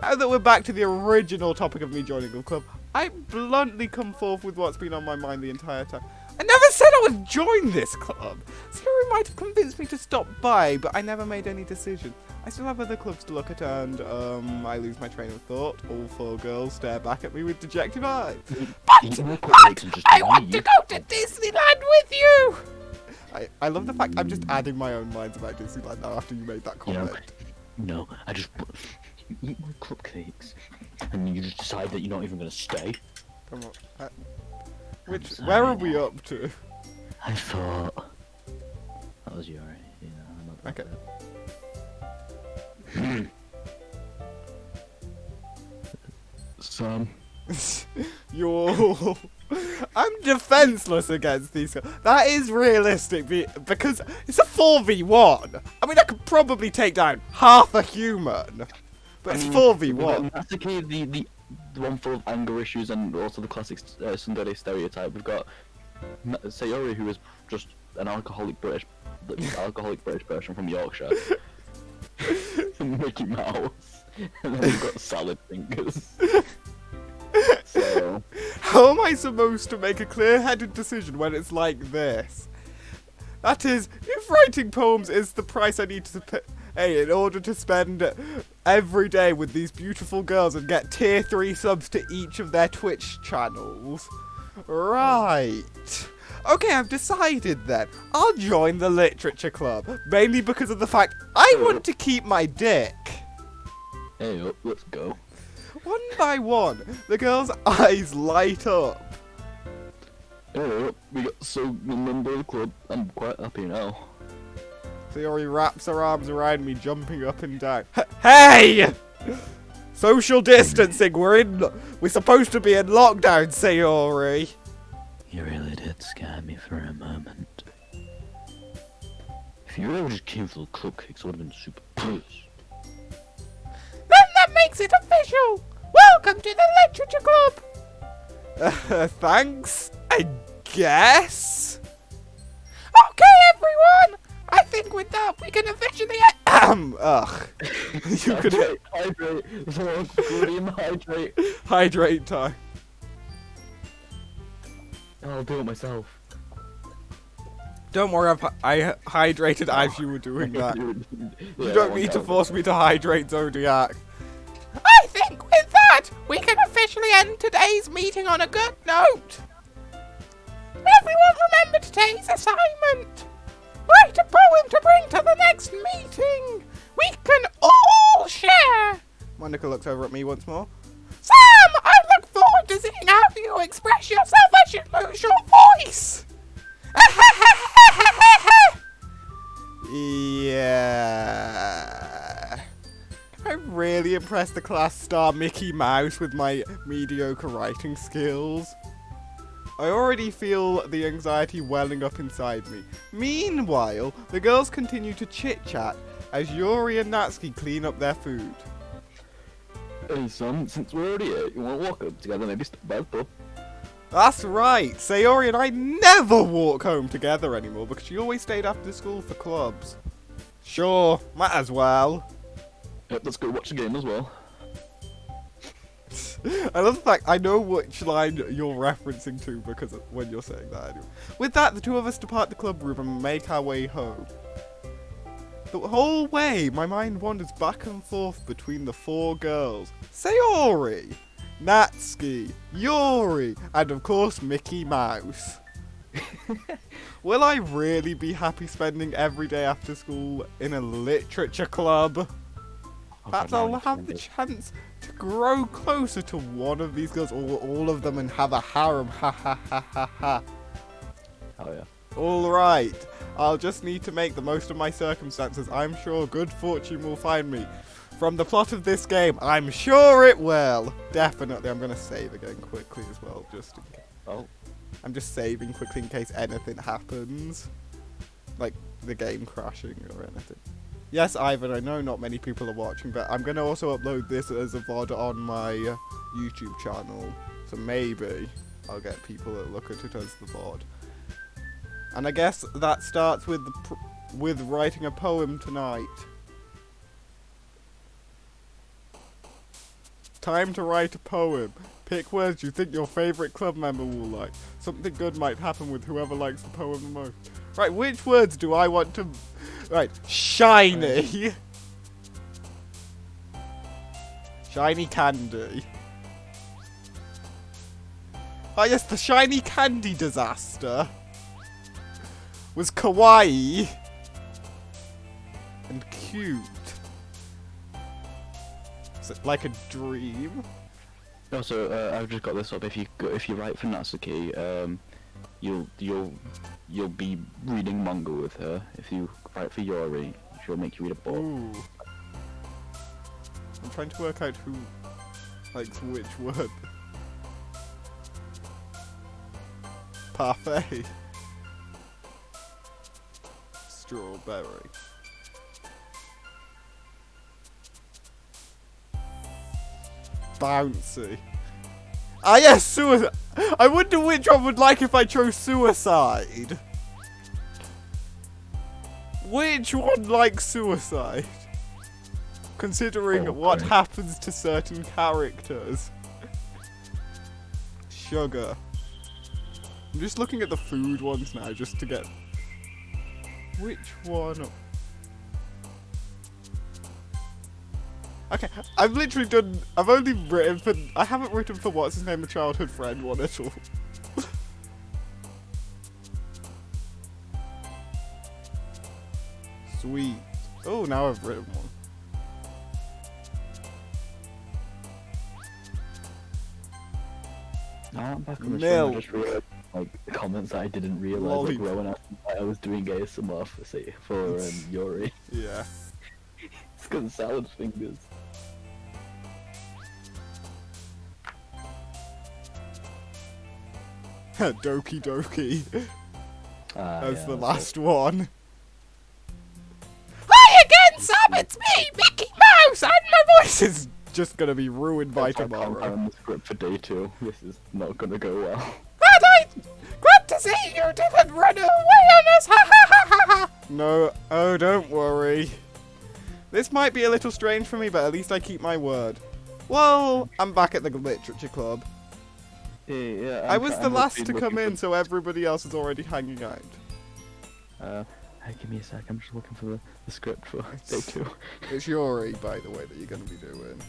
Now that we're back to the original topic of me joining the club, I bluntly come forth with what's been on my mind the entire time. I never said I would join this club. Siri might have convinced me to stop by, but I never made any decision. I still have other clubs to look at and, I lose my train of thought. All four girls stare back at me with dejected eyes. But I want to go to Disneyland with you! I love the fact I'm just adding my own lines about Disneyland now after you made that comment. No, I just you eat my cupcakes, and you just decide that you're not even gonna stay. Come on. Where are we up to? I thought that was Yuri. Yeah, I'm not that Okay. bad. Sam. I'm defenseless against these guys. That is realistic because it's a 4v1. I mean, I could probably take down half a human, but it's 4v1. Natsuki, the one full of anger issues and also the classic Sundere stereotype. We've got Sayori, who is just an alcoholic British person from Yorkshire. Mickey Mouse. And then we've got salad fingers. So How am I supposed to make a clear-headed decision when it's like this? That is, if writing poems is the price I need to pay in order to spend every day with these beautiful girls and get tier 3 subs to each of their Twitch channels. Right. Okay, I've decided then. I'll join the literature club, mainly because of the fact I want to keep my dick. hey up, let's go. One by one, the girls' eyes light up. Hey up, we got so member of the club. I'm quite happy now. Sayori wraps her arms around me, jumping up and down. Hey! Social distancing, we're supposed to be in lockdown, Sayori. You really did scare me for a moment. If you really just came for the cupcakes, I would have been super close. Then that makes it official! Welcome to the Literature Club! Thanks, I guess? Okay, everyone! I think with that we can officially Ugh. You could hydrate. Someone William, hydrate. hydrate time. I'll do it myself. Don't worry, I hydrated as you were doing that. You Yeah, don't need to force me to hydrate, Zodiac. I think with that that, we can officially end today's meeting on a good note. Everyone remember today's assignment. Write a poem to bring to the next meeting. We can all share. Monica looks over at me once more. Sam, I look forward to seeing how you express yourself as you lose your voice. Yeah. I really impressed the class star Mickey Mouse with my mediocre writing skills. I already feel the anxiety welling up inside me. Meanwhile, the girls continue to chit-chat as Yuri and Natsuki clean up their food. Hey Sam, since we're already here, you want to walk up together, maybe stop by the pub? That's right, Sayori and I never walk home together anymore because she always stayed after school for clubs. Sure, might as well. Yep, let's go watch the game as well. I love the fact I know which line you're referencing to because when you're saying that anyway. With that, the two of us depart the club room and make our way home. The whole way, my mind wanders back and forth between the four girls. Sayori, Natsuki, Yuri, and of course Mickey Mouse. Will I really be happy spending every day after school in a literature club? Perhaps I'll have the chance to grow closer to one of these girls or all of them and have a harem. Ha ha ha ha ha. Oh yeah. Alright, I'll just need to make the most of my circumstances. I'm sure good fortune will find me. From the plot of this game, I'm sure it will. Definitely, I'm going to save again quickly as well, just in case. Oh. I'm just saving quickly in case anything happens. Like the game crashing or anything. Yes, Ivan, I know not many people are watching, but I'm going to also upload this as a VOD on my YouTube channel. So maybe I'll get people that look at it as the VOD. And I guess that starts with with writing a poem tonight. Time to write a poem. Pick words you think your favourite club member will like. Something good might happen with whoever likes the poem the most. Right, which words do I want to... Right, shiny. Shiny candy. Oh yes, the shiny candy disaster was kawaii and cute. Is it like a dream? Also, I've just got this up. If you write for Natsuki, you'll be reading manga with her. If you write for Yuri, she'll make you read a book. Ooh. I'm trying to work out who likes which word. Parfait. Strawberry. Bouncy. Ah yes, suicide. I wonder which one would like if I chose suicide. Which one likes suicide? Considering what happens to certain characters. Sugar. I'm just looking at the food ones now just to get... Which one? Okay, I've literally done... I've only written for... I haven't written for what's his name, a childhood friend one at all. Sweet. Oh, now I've written one. Now I'm back on the Milk. show. I just realized, like, the comments that I didn't realize were Lollipop. growing up. I was doing ASMR for Yuri. Yeah. It's got salad fingers. Doki Doki. That's Yeah, the that's last one. Hi again, Sam. It's me, Mickey Mouse, and my voice is... This is just gonna be ruined by If I can't tomorrow. find the script for day 2. This is not gonna go well. And I'm glad to see you didn't run away on us. Ha ha ha ha ha. No, oh, don't worry. This might be a little strange for me, but at least I keep my word. Well, I'm back at the literature club. Yeah, I was the last to come in, so everybody else is already hanging out. Hey, give me a sec. I'm just looking for the script for day 2. It's Yuri, by the way, that you're going to be doing.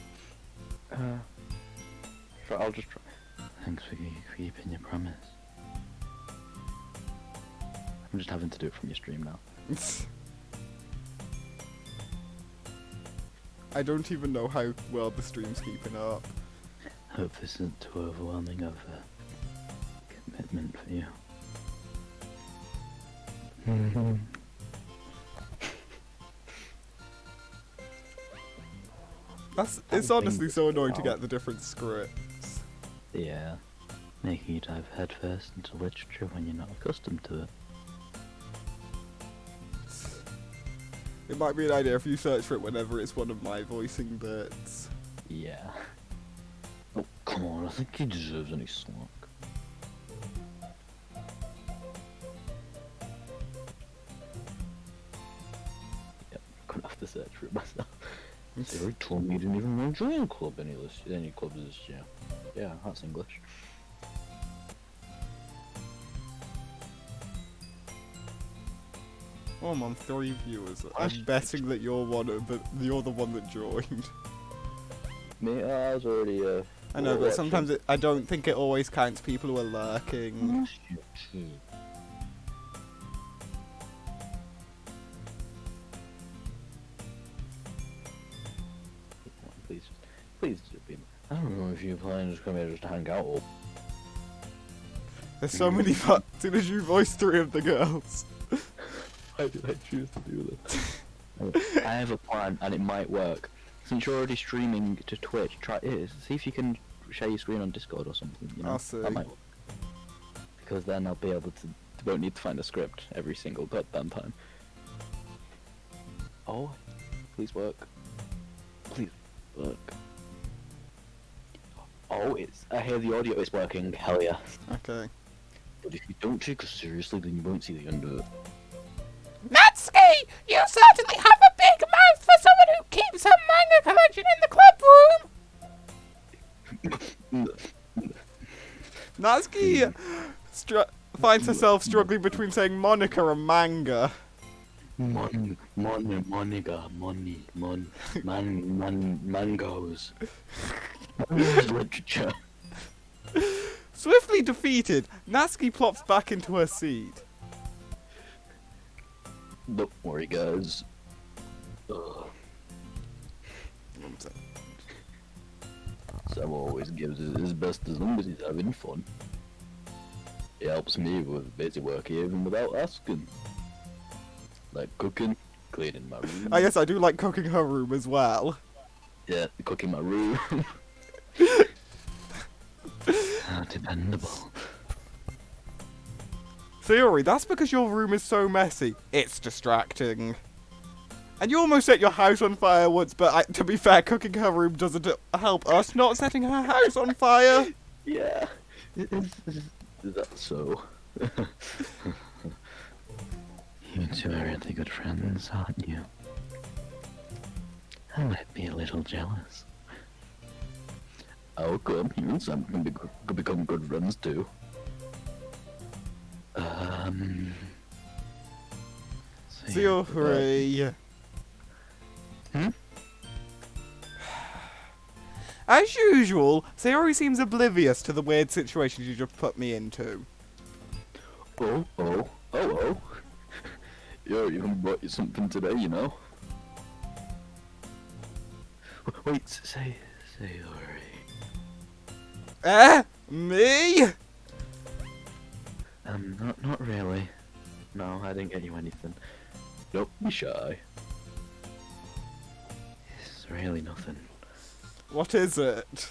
try. I'll just try. Thanks for keeping your promise. I'm just having to do it from your stream now. I don't even know how well the stream's keeping up. Hope this isn't too overwhelming of a commitment for you. It's honestly so annoying to get the different scripts. Yeah. Making you dive headfirst into literature when you're not accustomed to it. It might be an idea if you search for it whenever it's one of my voicing bits. Yeah. Oh, come on, I think he deserves any slack. Yep, I'm gonna have to search for it myself. They told me you didn't even want to join club any clubs this year. Yeah, that's English. Oh, I'm on 3 viewers. I'm betting that you're you're the one that joined. Me, I was already I know, but sometimes I don't think it always counts people who are lurking. Please just be. I don't know if you're planning to come here just to hang out or. There's so many as soon as you voice 3 of the girls. Why did I choose to do this? I have a plan and it might work. Since you're already streaming to Twitch, try it. See if you can share your screen on Discord or something. You know? I'll see. That might work. Because then I'll be able to. Won't need to find a script every single goddamn time. Oh, please work. Please work. Oh, I hear the audio is working. Hell yeah. Okay. But if you don't take us seriously, then you won't see the end of it. Natsuki, you certainly have a big mouth for someone who keeps her manga collection in the club room. Natsuki finds herself struggling between saying Monica and manga. Mangoes. Literature. Swiftly defeated, Natsuki plops back into her seat. Don't worry, guys. Sam always gives it his best as long as he's having fun. He helps me with busy work even without asking. Like cooking, cleaning my room. I guess I do like cooking her room as well. Yeah, cooking my room. How dependable. Theory, that's because your room is so messy. It's distracting. And you almost set your house on fire once, but to be fair, cooking her room doesn't help us not setting her house on fire. Yeah. Is that so? You two are really good friends, aren't you? I might be a little jealous. How come you and Sam can become good friends too? Theory. Hmm? As usual, Sayori seems oblivious to the weird situations you just put me into. Oh. Yeah, even brought you something today, you know. Wait, Sayori. Me? Not really. No, I didn't get you anything. Don't be shy. It's really nothing. What is it?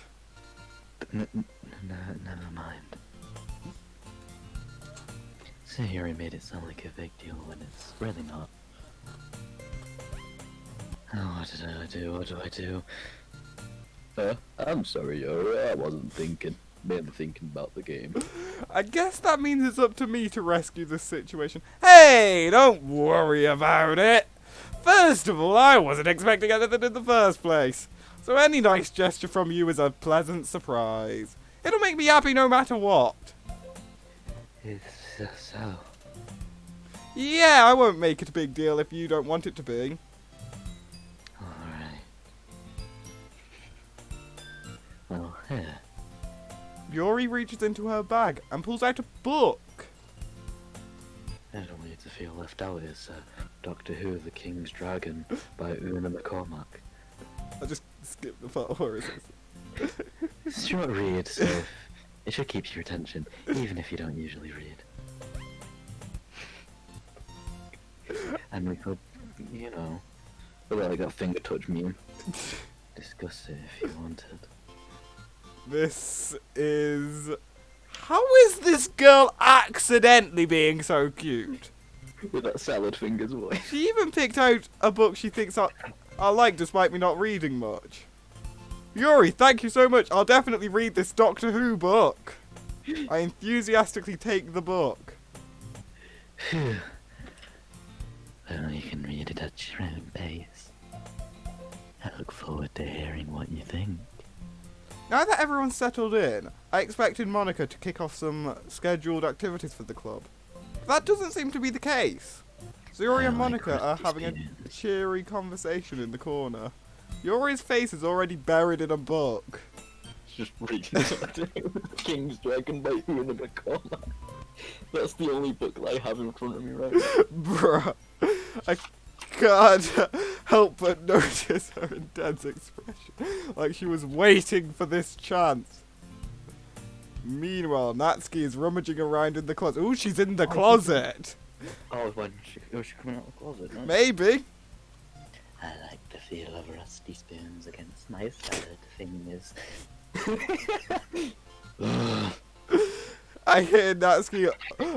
Never mind. Sayori made it sound like a big deal when it's really not. Oh, what did I do? What do I do? I'm sorry, Yori. I wasn't thinking. Mainly thinking about the game. I guess that means it's up to me to rescue this situation. Hey, don't worry about it. First of all, I wasn't expecting anything in the first place. So any nice gesture from you is a pleasant surprise. It'll make me happy no matter what. It's so. Yeah, I won't make it a big deal if you don't want it to be. Alright. Well, here. Yuri reaches into her bag and pulls out a book. I don't want you to feel left out. It's Doctor Who, The King's Dragon by Una McCormack. I just skipped the part where it says. It's a short read, so it should keep your attention, even if you don't usually read. And we could, you know, like that finger touch meme. Discuss it if you wanted. This is... How is this girl accidentally being so cute? With that salad fingers boy. She even picked out a book she thinks I like despite me not reading much. Yuri, thank you so much. I'll definitely read this Doctor Who book. I enthusiastically take the book. Phew. Well, you can read it at your own pace. I look forward to hearing what you think. Now that everyone's settled in, I expected Monica to kick off some scheduled activities for the club. That doesn't seem to be the case. Yuri and Monica are having a cheery conversation in the corner. Yuri's face is already buried in a book. Just reading King's Dragon by Una McCormack. That's the only book that I have in front of me right now. Bruh, I can't help but notice her intense expression, like she was waiting for this chance. Meanwhile, Natsuki is rummaging around in the closet. Ooh, she's in the closet! Oh, when she coming out of the closet, no? Maybe. I like the feel of rusty spoons against my salad fingers. I hear Natsuki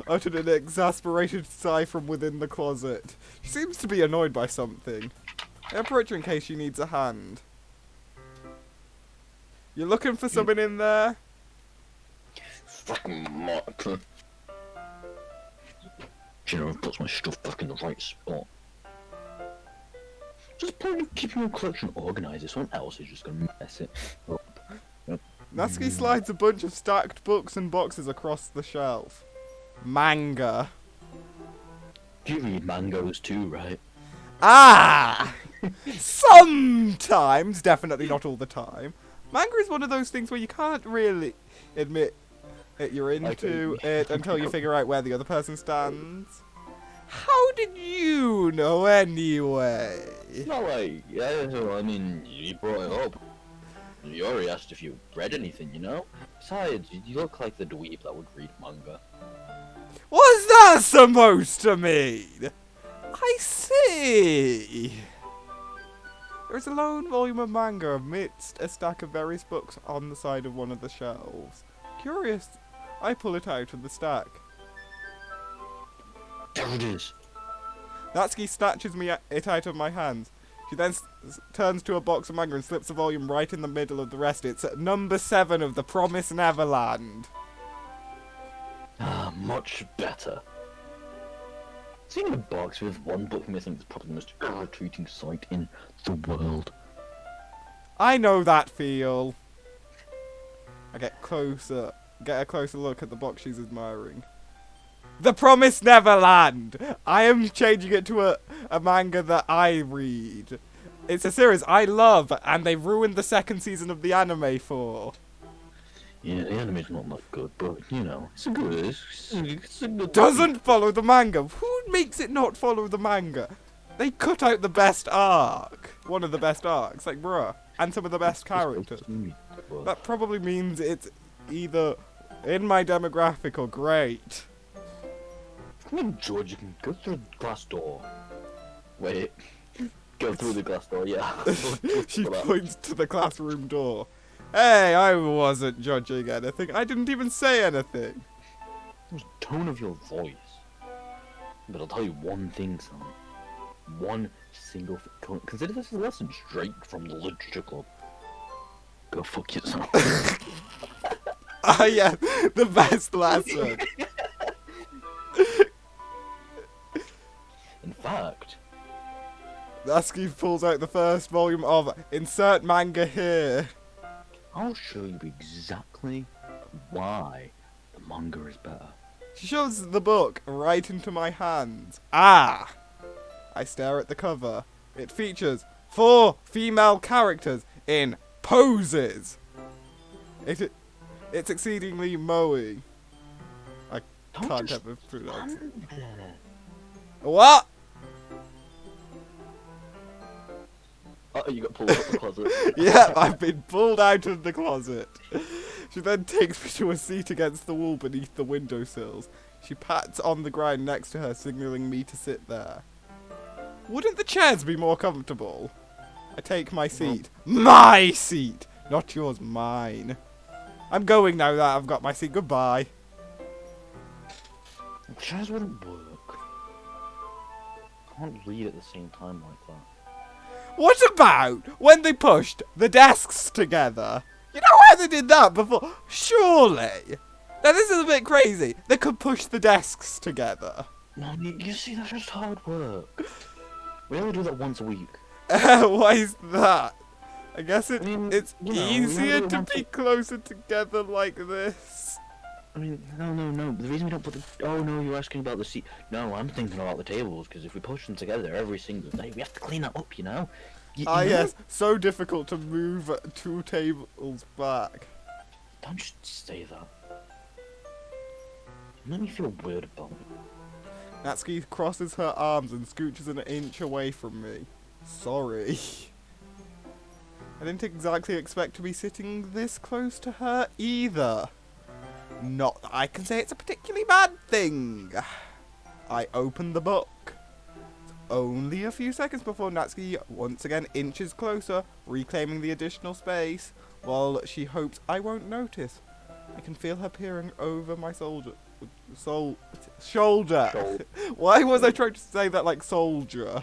uttered an exasperated sigh from within the closet. She seems to be annoyed by something. I approach her in case she needs a hand. You looking for something in there? Fucking Mark. General puts my stuff back in the right spot. Just part of keeping your collection organised. Someone else is just gonna mess it up. Natsuki slides a bunch of stacked books and boxes across the shelf. Manga. You read mangoes too, right? Ah! Sometimes, definitely not all the time. Manga is one of those things where you can't really admit that you're into it until you figure out where the other person stands. How did you know anyway? It's not like, yeah, I mean, you brought it up. You already asked if you read anything, you know? Besides, you look like the dweeb that would read manga. What's that supposed to mean? I see. There's a lone volume of manga amidst a stack of various books on the side of one of the shelves. Curious, I pull it out of the stack. There it is. Natsuki snatches it out of my hands. She then turns to a box of manga and slips the volume right in the middle of the rest. It's at number 7 of The Promised Neverland. Ah, much better. Seeing a box with one book missing is probably the most irritating sight in the world. I know that feel. I get a closer look at the box she's admiring. The Promised Neverland! I am changing it to a manga that I read. It's a series I love, and they ruined the second season of the anime for. Yeah, the anime's not that good, but, you know, it's a good... Doesn't follow the manga. Who makes it not follow the manga? They cut out the best arc. One of the best arcs, like bruh. And some of the best characters. That probably means it's either in my demographic or great. Come on, George, you can go through the glass door. Wait. Go through the glass door, yeah. She points to the classroom door. Hey, I wasn't judging anything. I didn't even say anything. The tone of your voice. But I'll tell you one thing, son. One single thing. Consider this a lesson straight from the literature club. Go fuck yourself. Ah, yeah, the best lesson. In fact, Natsuki pulls out the first volume of Insert Manga Here. I'll show you exactly why the manga is better. She shoves the book right into my hands. Ah! I stare at the cover. It features 4 female characters in poses. It It's exceedingly moey. I Don't can't just ever pronounce it. stand there. What? Oh, you got pulled out of the closet. Yeah, I've been pulled out of the closet. She then takes me to a seat against the wall beneath the windowsills. She pats on the ground next to her, signaling me to sit there. Wouldn't the chairs be more comfortable? I take my seat. My seat! Not yours, mine. I'm going now that I've got my seat. Goodbye. The chairs wouldn't work. Can't read at the same time like that. What about when they pushed the desks together? You know how they did that before? Surely. Now this is a bit crazy. They could push the desks together. No, you see, that's just hard work. We only do that once a week. Why is that? I guess I mean, it's you know, easier we to only do it be closer together like this. I mean, no. The reason we don't put the... Oh, no, you're asking about the seat. No, I'm thinking about the tables, because if we push them together every single day, we have to clean that up, you know? You know? Yes, so difficult to move 2 tables back. Don't just say that. You make me feel weird about it. Natsuki crosses her arms and scooches an inch away from me. Sorry. I didn't exactly expect to be sitting this close to her either. Not that I can say it's a particularly bad thing. I open the book. It's only a few seconds before Natsuki once again inches closer, reclaiming the additional space, while she hopes I won't notice. I can feel her peering over my shoulder. Why was I trying to say that like soldier?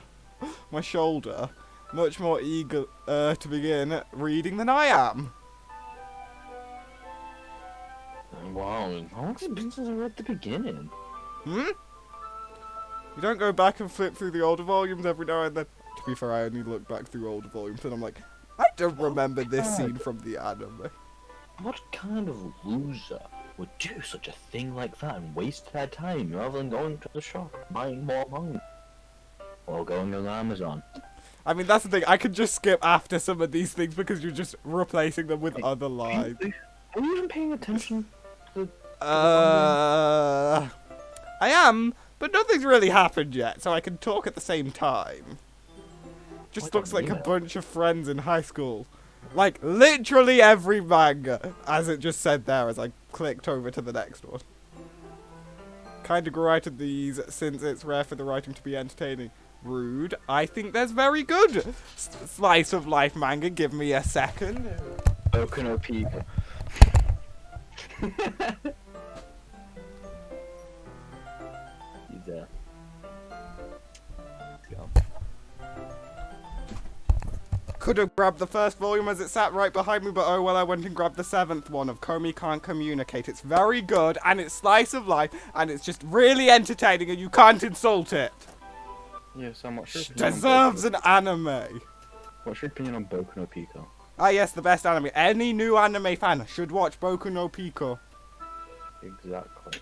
My shoulder. Much more eager to begin reading than I am. Wow, how long has it been since I read the beginning? Hmm? You don't go back and flip through the older volumes every now and then? To be fair, I only look back through older volumes and I'm like, I don't remember this scene from the anime. What kind of loser would do such a thing like that and waste their time rather than going to the shop, buying more manga? Or going on Amazon? I mean, that's the thing, I can just skip after some of these things because you're just replacing them with other lines. Are you even paying attention to I am, but nothing's really happened yet, so I can talk at the same time. Just looks like a bunch of friends in high school. Like, literally every manga, as it just said there as I clicked over to the next one. Kinda grew out of these since it's rare for the writing to be entertaining. Rude. I think there's very good slice of life manga. Give me a second. Boku no Pico? He's there. Let's go. Could have grabbed the first volume as it sat right behind me, but oh well, I went and grabbed the 7th one of Komi Can't Communicate. It's very good, and it's slice of life, and it's just really entertaining, and you can't insult it. Yeah, so what's your Deserves an anime. What's your opinion on Boku no Pico? Ah yes, the best anime. Any new anime fan should watch Boku no Pico. Exactly.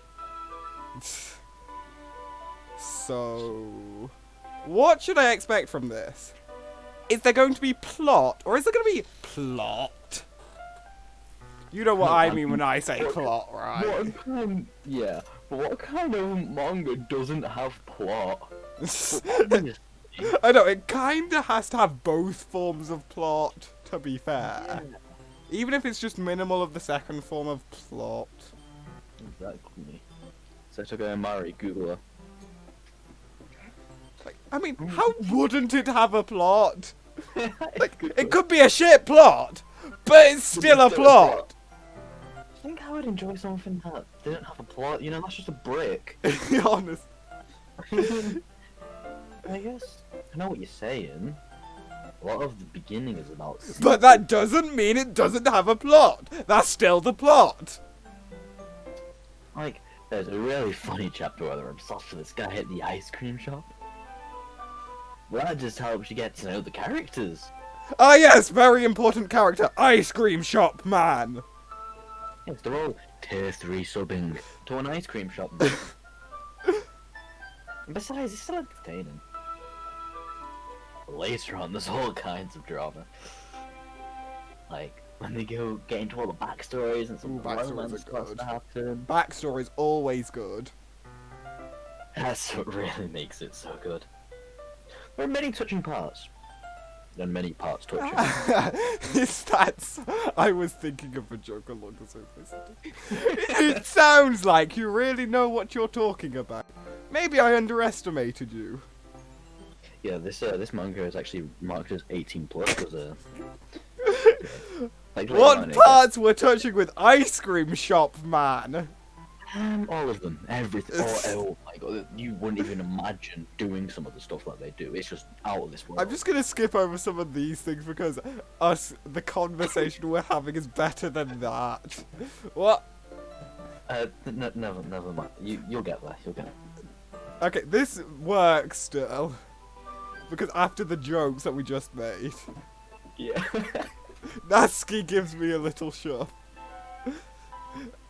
So, what should I expect from this? Is there going to be plot, or is there going to be plot? You know what I mean when I say plot, right? Yeah, but what kind of manga doesn't have plot? I know, it kinda has to have both forms of plot, to be fair. Yeah. Even if it's just minimal of the second form of plot. Exactly. So I took a Mari, Google her. Like, I mean, how wouldn't it have a plot? Like, it could be a shit plot, but it's still a plot. I think I would enjoy something that didn't have a plot. You know, that's just a brick. To be honest. I guess I know what you're saying. A lot of the beginning is about. But that doesn't mean it doesn't have a plot. That's still the plot. Like, there's a really funny chapter where they're obsessed with this guy at the ice cream shop. That just helps you get to know the characters. Ah yes, very important character, ice cream shop man. Yes, they're all tier 3 subbing to an ice cream shop. And besides, it's still entertaining. Later on, there's all kinds of drama. Like, when they get into all the backstories and some Ooh, backstories romance are starts good. to happen. Backstory's always good. That's what really makes it so good. There are many touching parts. And many parts touching. I was thinking of a joke along the simplicity. It sounds like you really know what you're talking about. Maybe I underestimated you. Yeah, this manga is actually marked as 18 plus because like later What on, parts were touching with ice cream shop man? all of them, everything. Oh my god, you wouldn't even imagine doing some of the stuff that they do. It's just out of this world. I'm just gonna skip over some of these things because the conversation we're having is better than that. What? Never mind. You'll get there. You'll get there. Okay, this works still. Because after the jokes that we just made, Yeah. Natsuki gives me a little shove.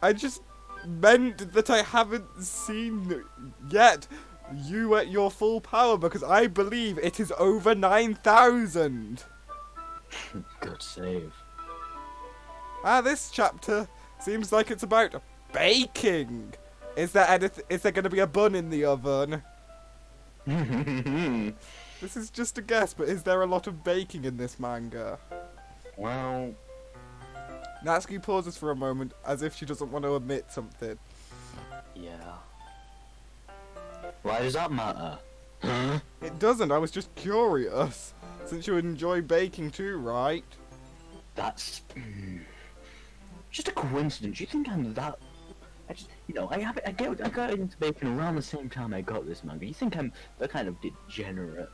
I just meant that I haven't seen yet you at your full power because I believe it is over 9,000. Good save. This chapter seems like it's about baking. Is there going to be a bun in the oven? This is just a guess, but is there a lot of baking in this manga? Well, Natsuki pauses for a moment, as if she doesn't want to admit something. yeah. Why does that matter? Huh? It doesn't, I was just curious. Since you enjoy baking too, right? That's just a coincidence. You think I'm that? I just, I got into baking around the same time I got this manga. You think I'm the kind of degenerate,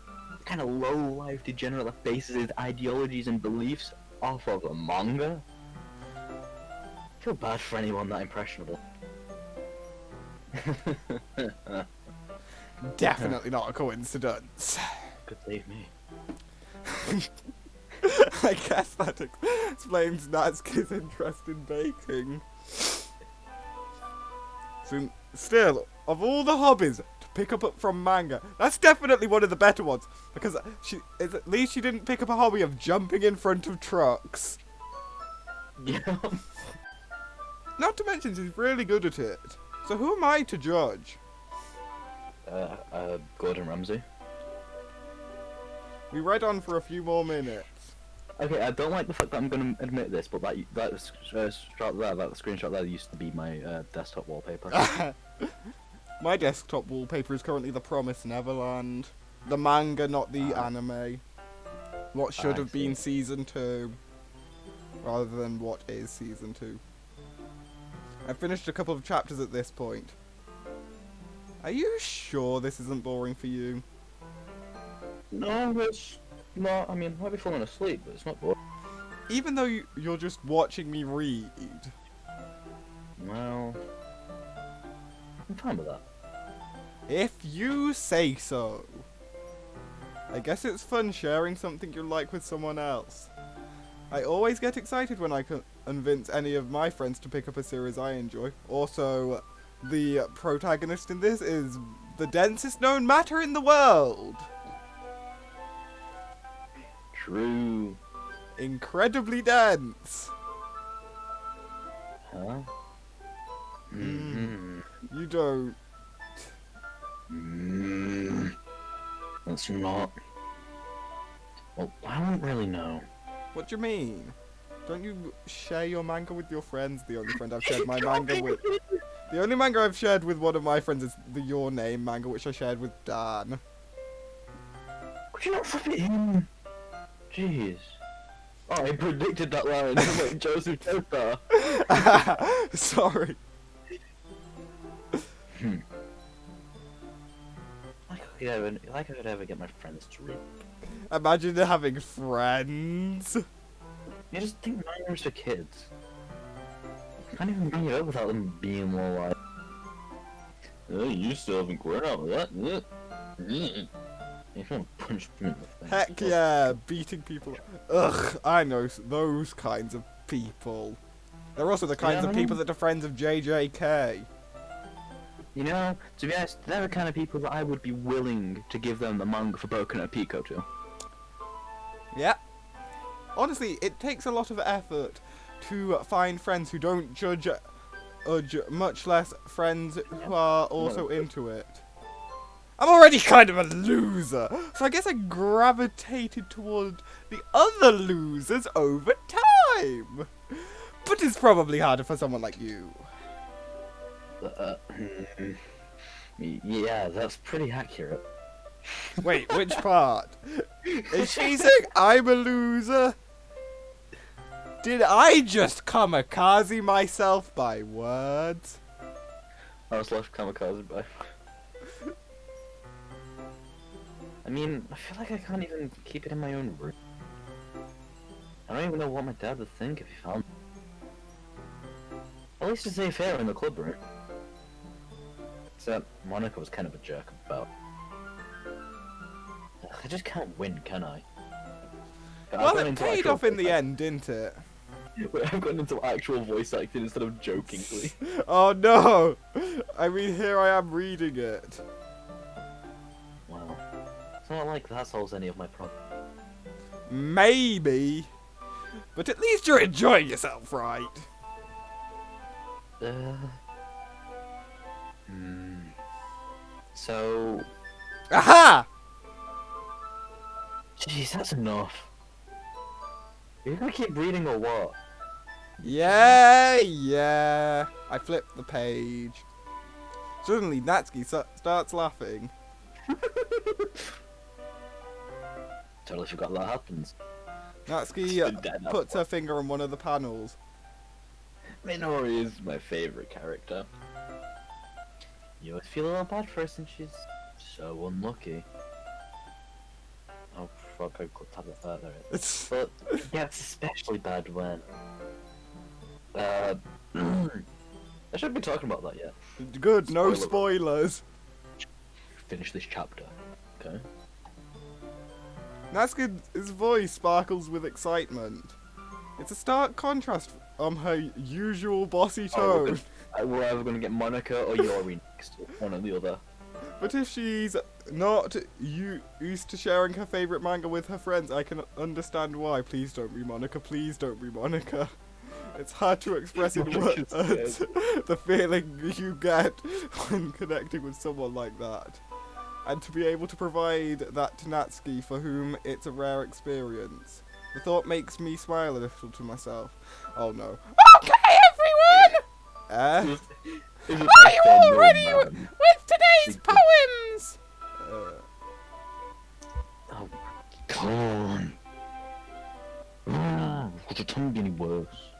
kind of low-life degenerate that bases his ideologies and beliefs off of a manga? I feel bad for anyone that impressionable. Definitely not a coincidence. Could save me. I guess that explains Natsuki's interest in baking. So, still, of all the hobbies to pick up from manga, that's definitely one of the better ones. Because at least she didn't pick up a hobby of jumping in front of trucks. Yeah. Not to mention she's really good at it. So who am I to judge? Gordon Ramsay. We read on for a few more minutes. Okay, I don't like the fact that I'm going to admit this, but that screenshot there used to be my desktop wallpaper. My desktop wallpaper is currently The Promised Neverland. The manga, not the anime. What should have been Season 2. Rather than what is Season 2. I've finished a couple of chapters at this point. Are you sure this isn't boring for you? No, it's not. I mean, I'll be falling asleep, but it's not boring. Even though you're just watching me read. Well, I'm fine with that. If you say so. I guess it's fun sharing something you like with someone else. I always get excited when I convince any of my friends to pick up a series I enjoy. Also, the protagonist in this is the densest known matter in the world. True. Incredibly dense. Huh? Mm-hmm. You don't. That's not. Well, I don't really know. What do you mean? Don't you share your manga with your friends? The only friend I've shared my manga with. The only manga I've shared with one of my friends is the Your Name manga, which I shared with Dan. Could you not flip it in? Jeez. Oh, I predicted that line like Joseph Joestar. Sorry. Like I could ever get my friends to read. Imagine having friends. You just think manga's for kids. You can't even bring it up without them being more like, oh, you still haven't grown out of that. You just want to punch them in the face. Heck yeah, beating people. Ugh, I know those kinds of people. They're also the kinds of people that are friends of JJK. You know, to be honest, they're the kind of people that I would be willing to give them the manga for Boku no Pico to. Yeah. Honestly, it takes a lot of effort to find friends who don't judge, much less friends who are also into it. I'm already kind of a loser, so I guess I gravitated toward the other losers over time. But it's probably harder for someone like you. Yeah, that's pretty accurate. Wait, which part? Is she saying I'm a loser? Did I just kamikaze myself by words? I was left kamikaze by. I mean, I feel like I can't even keep it in my own room. I don't even know what my dad would think if he found me. At least it's safe here in the club room. Except Monica was kind of a jerk about. I just can't win, can I? Well, it paid off in the end, didn't it? I've gotten into actual voice acting instead of jokingly. Oh no! I mean, here I am reading it. Wow. It's not like that solves any of my problems. Maybe. But at least you're enjoying yourself, right? So... Aha! Jeez, that's enough. Are you gonna keep reading or what? Yeah. I flipped the page. Suddenly, Natsuki starts laughing. Totally forgot that happens. Natsuki puts her finger on one of the panels. Minori is my favorite character. You always feel a little bad for her since she's so unlucky. Oh fuck, I could tap it further. But yeah, it's especially bad when I shouldn't be talking about that yet. Good, no spoilers. Finish this chapter, okay? Natsuki's voice sparkles with excitement. It's a stark contrast from her usual bossy tone. We're either gonna get Monica or Yori next, one or the other. But if she's not used to sharing her favourite manga with her friends, I can understand why. Please don't be Monica, please don't be Monica. It's hard to express in words the feeling you get when connecting with someone like that. And to be able to provide that to Natsuki, for whom it's a rare experience. The thought makes me smile a little to myself. Oh no. Okay, everyone! Are you all ready with today's poems? Oh, come on. Could your tongue be any worse?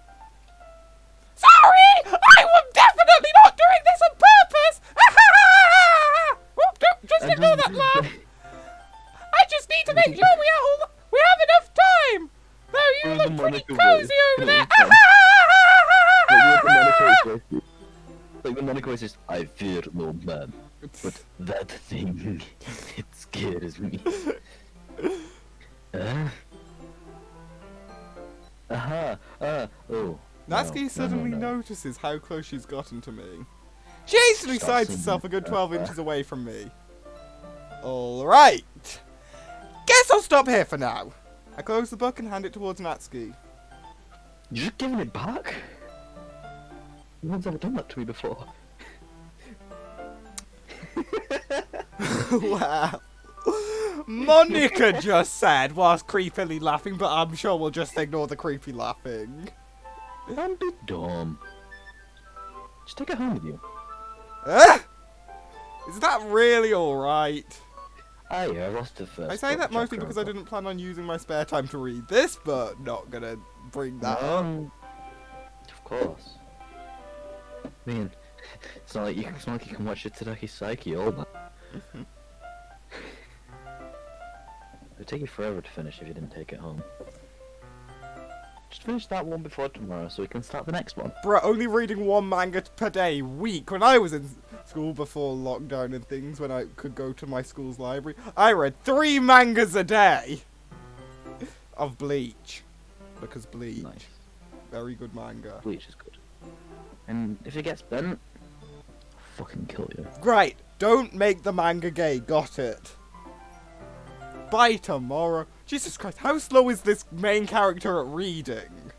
Sorry! I am definitely not doing this on purpose! Just ignore that laugh! I just need to make sure we have enough time! Though you look pretty cozy over there! Like the Monica voice is, I fear no man, but that thing, it scares me. Oh. Natsuki suddenly notices how close she's gotten to me. She hastily sides herself a good 12 inches away from me. Alright. Guess I'll stop here for now. I close the book and hand it towards Natsuki. You're just giving it back? No one's ever done that to me before. Wow. Monica just said whilst creepily laughing, but I'm sure we'll just ignore the creepy laughing. Don't be dumb. Just take it home with you. Is that really alright? Ah, yeah, I lost the first. I say that mostly because I didn't plan on using my spare time to read this, but not gonna bring that up. Of course. I mean, it's not like you can watch it Todaki Psyche all that. It would take you forever to finish if you didn't take it home. Just finish that one before tomorrow so we can start the next one. Bruh, only reading one manga per day, week. When I was in school before lockdown and things, when I could go to my school's library, I read 3 mangas a day of Bleach. Because Bleach. Nice. Very good manga. Bleach is good. And if it gets bent, I'll fucking kill you. Great. Don't make the manga gay. Got it. By tomorrow. Jesus Christ, how slow is this main character at reading?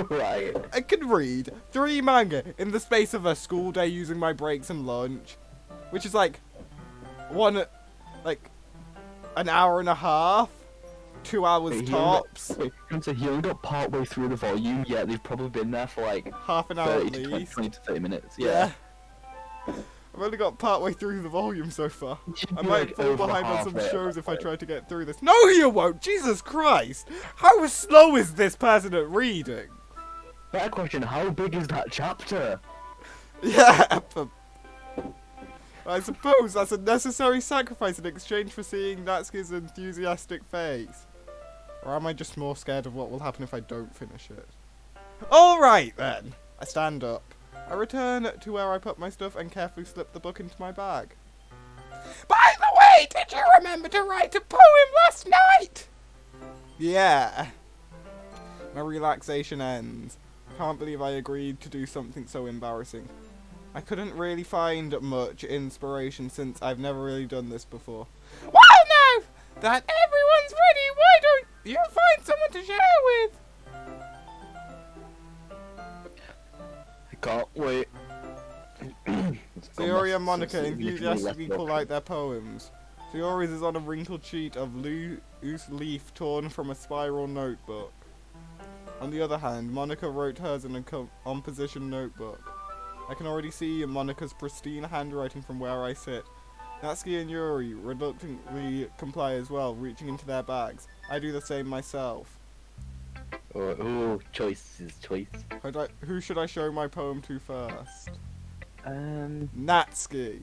Right. I can read 3 manga in the space of a school day using my breaks and lunch. Which is like, an hour and a half. 2 hours tops. So he only got part way through the volume, yet they've probably been there for like Half an hour 30 at to least. 20 to 30 minutes. Yeah. I've only got part way through the volume so far. You should I be, might like, fall over behind on some halfway at shows that if I point. try to get through this. No, you won't! Jesus Christ! How slow is this person at reading? Better question, how big is that chapter? Yeah, but I suppose that's a necessary sacrifice in exchange for seeing Natsuki's enthusiastic face. Or am I just more scared of what will happen if I don't finish it? Alright then! I stand up. I return to where I put my stuff and carefully slip the book into my bag. By the way, did you remember to write a poem last night? Yeah. My relaxation ends. Can't believe I agreed to do something so embarrassing. I couldn't really find much inspiration since I've never really done this before. Well now that everyone's ready, why don't you find someone to share with? I can't wait. Sayori and Monica enthusiastically pull out their poems. Sayori's is on a wrinkled sheet of loose leaf torn from a spiral notebook. On the other hand, Monica wrote hers in a composition notebook. I can already see Monica's pristine handwriting from where I sit. Natsuki and Yuri reluctantly comply as well, reaching into their bags. I do the same myself. Oh, choice. Who should I show my poem to first? Um, Natsuki.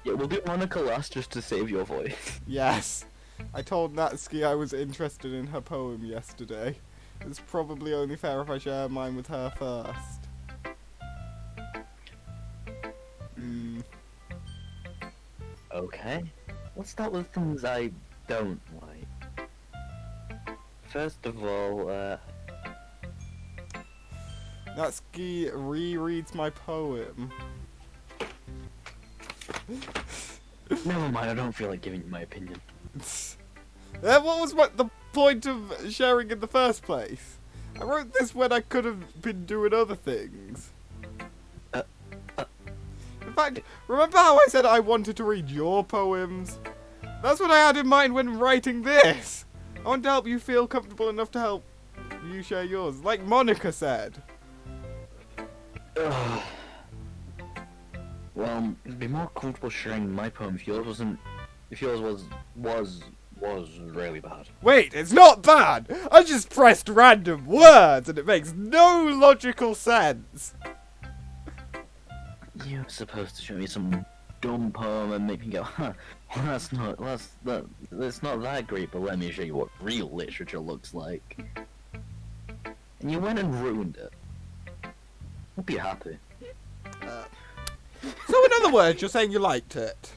yeah, we'll do Monica last just to save your voice. Yes. I told Natsuki I was interested in her poem yesterday. It's probably only fair if I share mine with her first. Okay. Let's start with things I don't like. First of all, Natsuki rereads my poem. never mind, I don't feel like giving you my opinion. What was the point of sharing in the first place? I wrote this when I could have been doing other things. In fact, remember how I said I wanted to read your poems? That's what I had in mind when writing this. I want to help you feel comfortable enough to help you share yours, like Monica said. Well, it'd be more comfortable sharing my poem if yours wasn't. If yours was really bad. Wait, it's not bad! I just pressed random words and it makes no logical sense. You're supposed to show me some dumb poem and make me go, huh, well, that's not that great, but let me show you what real literature looks like. And you went and ruined it. Hope you're happy. So in other words, you're saying you liked it.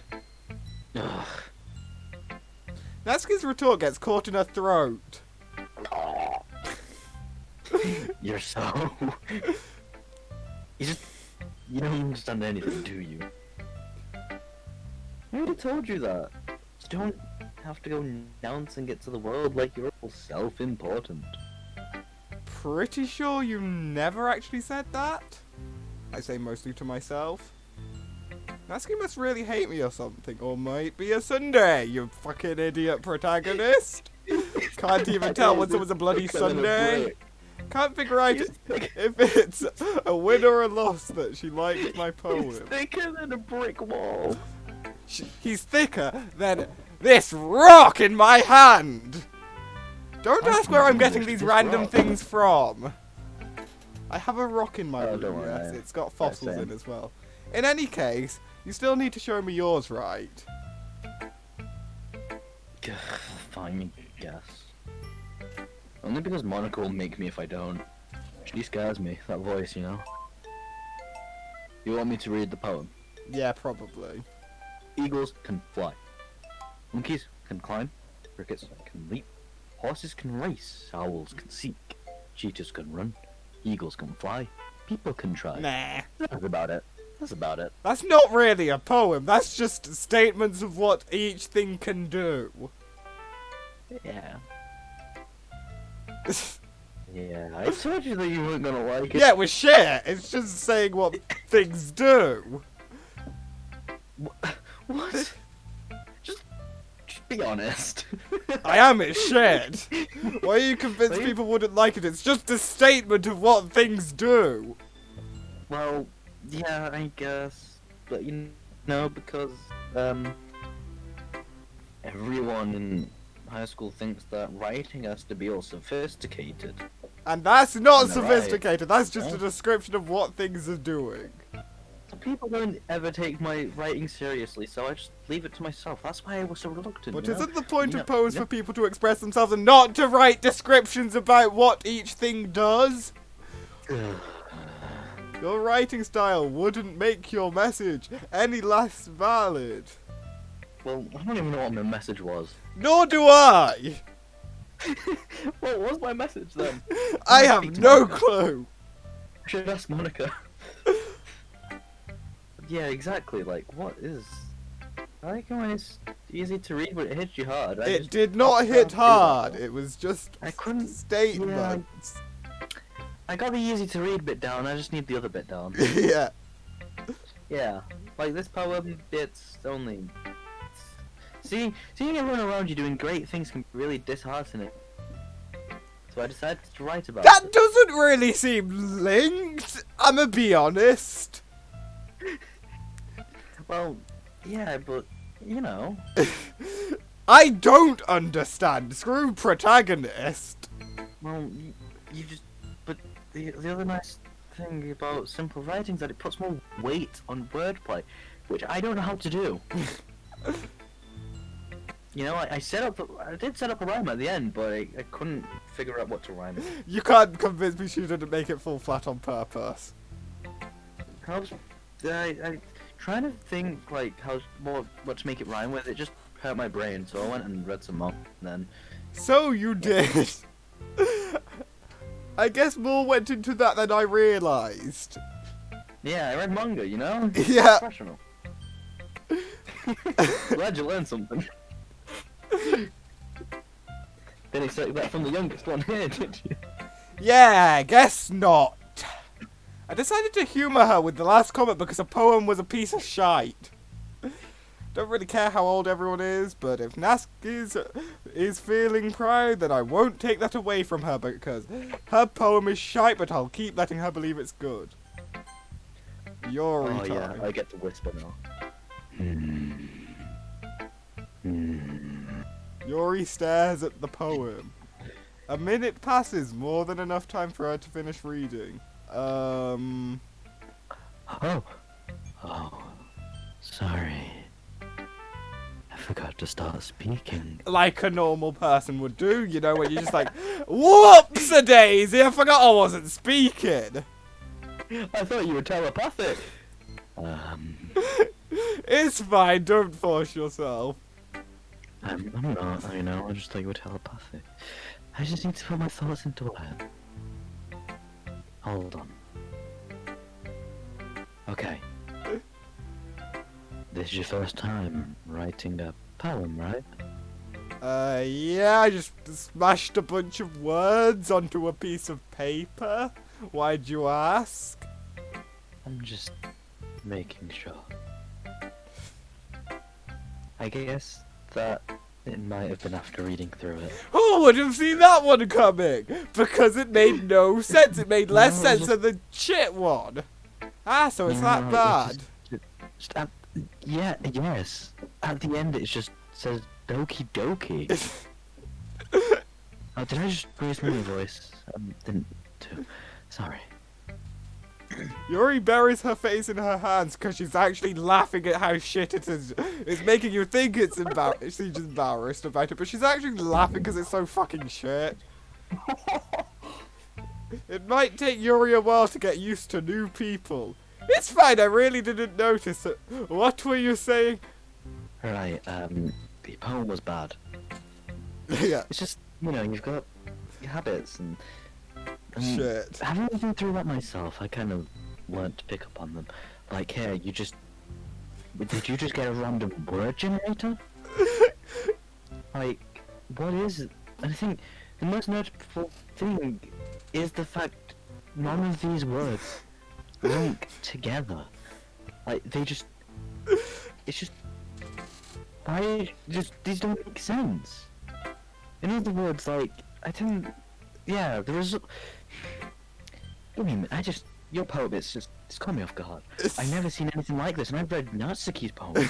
Ugh. Natsuki's retort gets caught in her throat. You're so... You don't understand anything, do you? I already told you that. You don't have to go announce and get to the world like you're all self-important. Pretty sure you never actually said that? I say mostly to myself. Natsuki must really hate me or something, or might be a sundae, you fucking idiot protagonist. Can't even tell when someone's a bloody sundae. Can't figure out if it's a win or a loss that she liked my poem. It's thicker than a brick wall. He's thicker than this rock in my hand. Don't ask where I'm getting these random things from. I have a rock in my room, don't worry, yes. It's got fossils same. in as well. In any case, you still need to show me yours, right? Fine, I guess. Only because Monica will make me if I don't. She scares me, that voice, you know. You want me to read the poem? Yeah, probably. Eagles can fly. Monkeys can climb. Crickets can leap. Horses can race. Owls can seek. Cheetahs can run. Eagles can fly. People can try. Nah. That's about it. That's not really a poem. That's just statements of what each thing can do. Yeah. Yeah, I told you that you weren't gonna like it. Yeah, it was shit. It's just saying what things do. What? Just be honest. I am it shit. Why are you convinced Wait. people wouldn't like it? It's just a statement of what things do. Well, yeah, I guess, but you know, because everyone in high school thinks that writing has to be all sophisticated. And that's not Am I right? sophisticated. That's just a Yeah. description of what things are doing. People don't ever take my writing seriously, so I just leave it to myself. That's why I was so reluctant. But you know? isn't the point You of know- poems you for know- people to express themselves and not to write descriptions about what each thing does? Your writing style wouldn't make your message any less valid. Well, I don't even know what my message was. Nor do I! What was my message then? I Speak have to no Monica. clue. I should ask Monica. Yeah, exactly. Like, what is? I like when it's easy to read, but it hits you hard. It did not hit hard. It was just I couldn't- statements. I got the easy to read bit down. I just need the other bit down. Yeah. Yeah, like this poem, it's only. Seeing everyone around you doing great things can be really disheartening. So I decided to write about That it. doesn't really seem linked. I'ma be honest. Well, yeah, but you know. I don't understand. Screw protagonist. Well, you just. But the other nice thing about simple writing is that it puts more weight on wordplay, which I don't know how to do. You know, I did set up a rhyme at the end, but I couldn't figure out what to rhyme it. You can't convince me she didn't make it fall flat on purpose. I was trying to think like what to make it rhyme with. It just hurt my brain, so I went and read some more. And then So you did. I guess more went into that than I realised. yeah, I read manga. You know, Yeah. Professional. Glad you learned something. Didn't expect that from the youngest one here, did you? Yeah, guess not. I decided to humour her with the last comment because a poem was a piece of shite. Don't really care how old everyone is, but if Nask is feeling proud, then I won't take that away from her because her poem is shite, but I'll keep letting her believe it's good. Yuri Oh yeah, time. I get to whisper now. Yuri stares at the poem. A minute passes, more than enough time for her to finish reading. Oh, sorry. I forgot to start speaking. Like a normal person would do, you know, when you're just like, whoops-a-daisy, I forgot I wasn't speaking. I thought you were telepathic. It's fine, don't force yourself. I'm not. I know. I just thought you were telepathic. I just need to put my thoughts into words. Hold on. Okay. This is your first time writing a poem, right? Yeah, I just smashed a bunch of words onto a piece of paper. Why'd you ask? I'm just making sure. I guess that it might have been after reading through it. Who would have seen that one coming? Because it made no sense. It made less No, sense than the shit one. Ah, so it's that No, bad. Just yes. At the end, it just says Doki Doki. Oh, did I just raise my voice? Didn't do. Sorry. Yuri buries her face in her hands because she's actually laughing at how shit it is. It's making you think it's she's embarrassed about it, but she's actually laughing because it's so fucking shit. It might take Yuri a while to get used to new people. It's fine, I really didn't notice it. What were you saying? Right. The poem was bad. Yeah, It's just you've got your habits and shit. having been through that myself, I kind of learned to pick up on them. Like, here, did you just get a random word generator? Like, what is it? And I think the most notable thing is the fact none of these words link together. Like, they just... It's just... Why... Just, these don't make sense. In other words, like, I didn't... Yeah, there was... I mean, Your poem, it's caught me off guard. I've never seen anything like this, and I've read Natsuki's poem.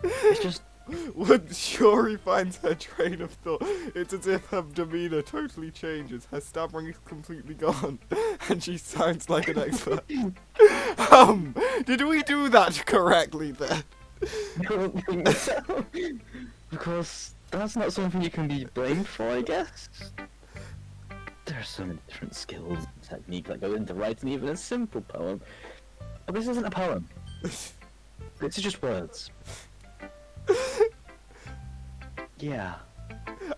It's just... When Shiori finds her train of thought, it's as if her demeanour totally changes, her stammering is completely gone, and she sounds like an expert. Did we do that correctly then? I don't think so. Because that's not something you can be blamed for, I guess. There are so many different skills and techniques that go into writing even a simple poem. But this isn't a poem. This is just words. Yeah.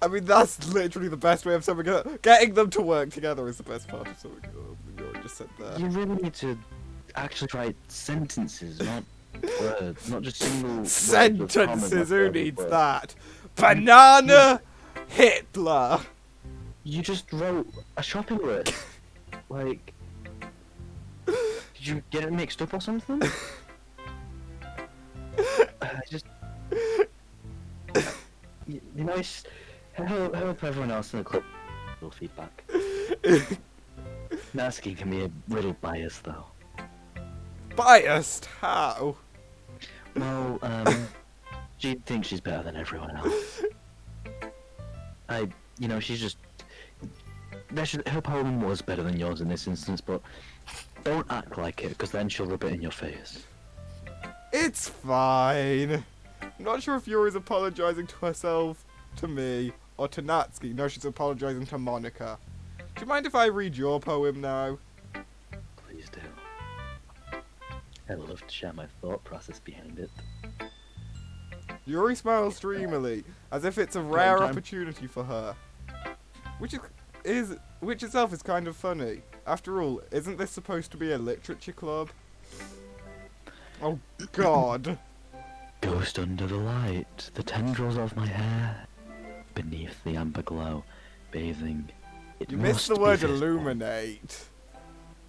I mean, that's literally the best way of something. Getting them to work together is the best part of something. You already just said that. You really need to actually write sentences, not words, not just single Sentences, who needs that? Banana Hitler! You just wrote a shopping list. Like, did you get it mixed up or something? You know, it's help everyone else in the club. Little feedback. Natsuki can be a little biased though. Biased? How? Well, she thinks she's better than everyone else. She's just. Her poem was better than yours in this instance, but don't act like it, because then she'll rub it in your face. It's fine. I'm not sure if Yuri's apologising to herself, to me, or to Natsuki. No, she's apologising to Monica. Do you mind if I read your poem now? Please do. I'd love to share my thought process behind it. Yuri smiles dreamily, as if it's a rare opportunity for her. Which itself is kind of funny. After all, isn't this supposed to be a literature club? Oh God. Ghost under the light, the tendrils of my hair, beneath the amber glow, bathing. It You missed the must be word visible. illuminate.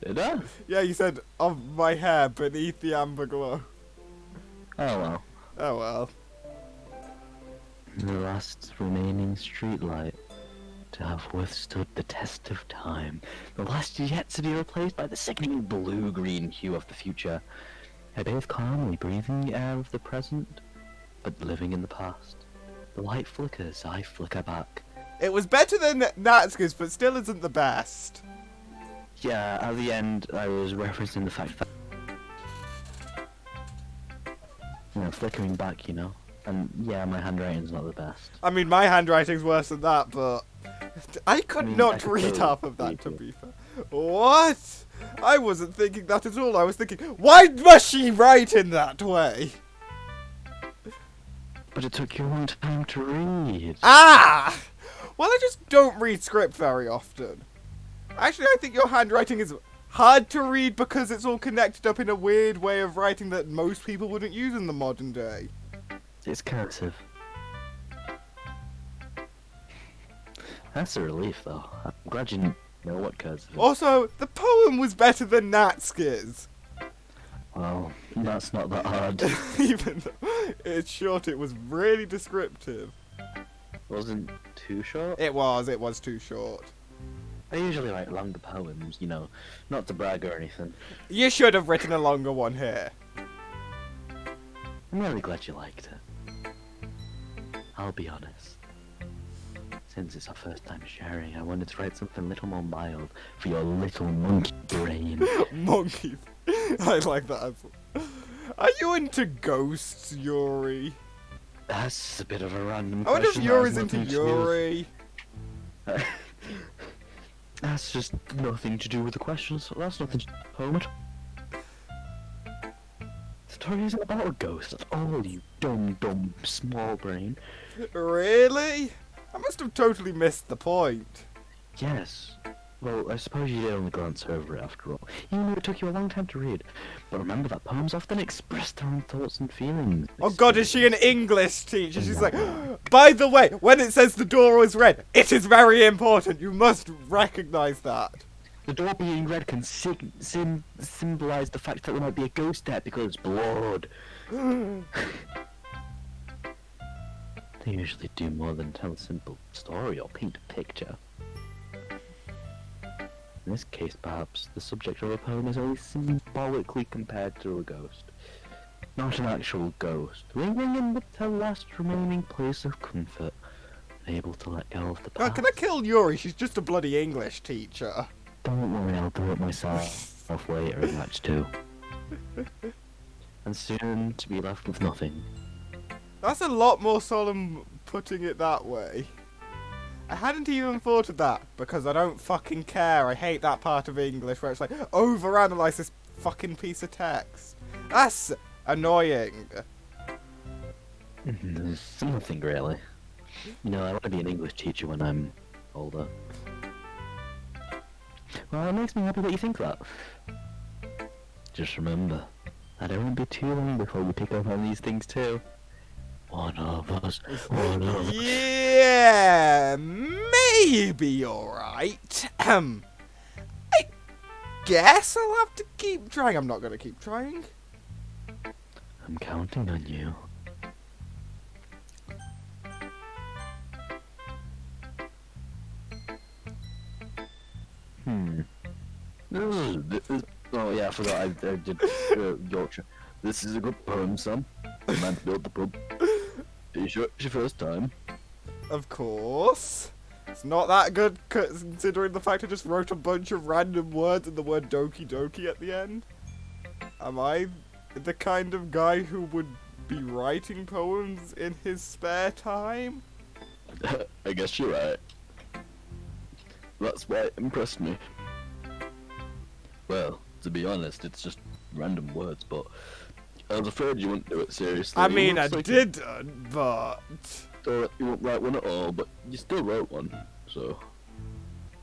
Did I? Yeah, you said, of my hair beneath the amber glow. Oh well. Oh well. The last remaining streetlight to have withstood the test of time. The last yet to be replaced by the sickening blue-green hue of the future. I bathe calmly, breathing the air of the present, but living in the past. The light flickers, I flicker back. It was better than Natsuki's, but still isn't the best. Yeah, at the end, I was referencing the fact that... flickering back, And yeah, my handwriting's not the best. I mean, my handwriting's worse than that, but I could not I read could half of that, read to it. be fair. What? I wasn't thinking that at all. I was thinking, why must she write in that way? But it took you a long time to read. Ah! Well, I just don't read script very often. Actually, I think your handwriting is hard to read because it's all connected up in a weird way of writing that most people wouldn't use in the modern day. It's cursive. That's a relief, though. I'm glad you know what cursive is. Also, the poem was better than Natsuki's. Well, that's not that hard. Even though it's short, it was really descriptive. Wasn't too short. It was too short. I usually write longer poems, not to brag or anything. You should have written a longer one here. I'm really glad you liked it. I'll be honest. Since it's our first time sharing, I wanted to write something a little more mild for your little monkey brain. Monkey. I like that as well. Are you into ghosts, Yuri? That's a bit of a random I wonder if question. that has Yuri's into nothing to do with- Yuri. That's just nothing to do with the question, so that's nothing to do with the poem at all. The story isn't about a ghost at all, you dumb, small brain. Really? I must have totally missed the point. Yes, Well, I suppose you did only glance over it after all. Even though it took you a long time to read. But remember that poems often express their own thoughts and feelings. Oh god, is she an English teacher? She's like, by the way, when it says the door was red, it is very important. You must recognize that. The door being red can symbolize the fact that there might be a ghost there because it's blood. They usually do more than tell a simple story or paint a picture. In this case, perhaps, the subject of a poem is only symbolically compared to a ghost. Not an actual ghost, lingering in the last remaining place of comfort, able to let go of the past. Can I kill Yuri? She's just a bloody English teacher. Don't worry, I'll do it myself later in match 2. And soon to be left with nothing. That's a lot more solemn putting it that way. I hadn't even thought of that, because I don't fucking care. I hate that part of English where it's like, overanalyze this fucking piece of text. That's annoying. Nothing really. You know, I want to be an English teacher when I'm older. Well, it makes me happy that you think that. Just remember, that it won't be too long before we pick up on these things too. One of us. Yeah, maybe you're right. I guess I'll have to keep trying. I'm not going to keep trying. I'm counting on you. Oh yeah, I forgot I did Yorkshire. This is a good poem, Sam. The man built the pub. Are you sure it's your first time? Of course. It's not that good considering the fact I just wrote a bunch of random words and the word doki doki at the end. Am I the kind of guy who would be writing poems in his spare time? I guess you're right. That's why it impressed me. Well, to be honest, it's just random words, but I was afraid you wouldn't do it seriously. I mean, I didn't, but... So you won't write one at all, but you still wrote one, so...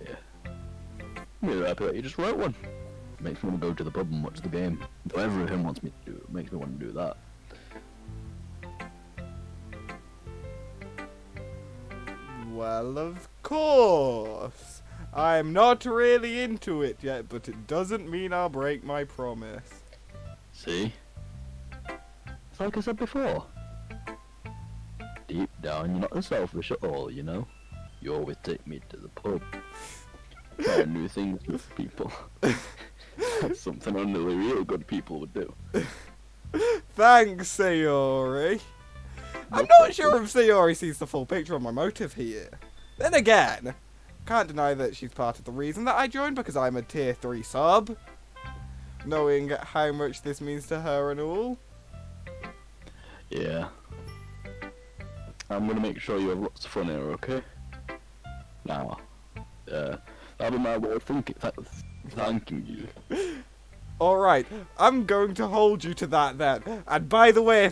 Yeah. I'm really happy that you just wrote one. Makes me want to go to the pub and watch the game. Though everyone wants me to do it, makes me want to do that. Well, of course. I'm not really into it yet, but it doesn't mean I'll break my promise. See? It's like I said before. Deep down, you're not selfish at all, you know? You always take me to the pub. Try new things with people. That's something only real good people would do. Thanks, Sayori. I'm not sure if Sayori sees the full picture of my motive here. Then again, can't deny that she's part of the reason that I joined because I'm a tier 3 sub. Knowing how much this means to her and all. Yeah. I'm gonna make sure you have lots of fun here, okay? Now, that'll be my way of thanking you. Alright, I'm going to hold you to that then. And by the way,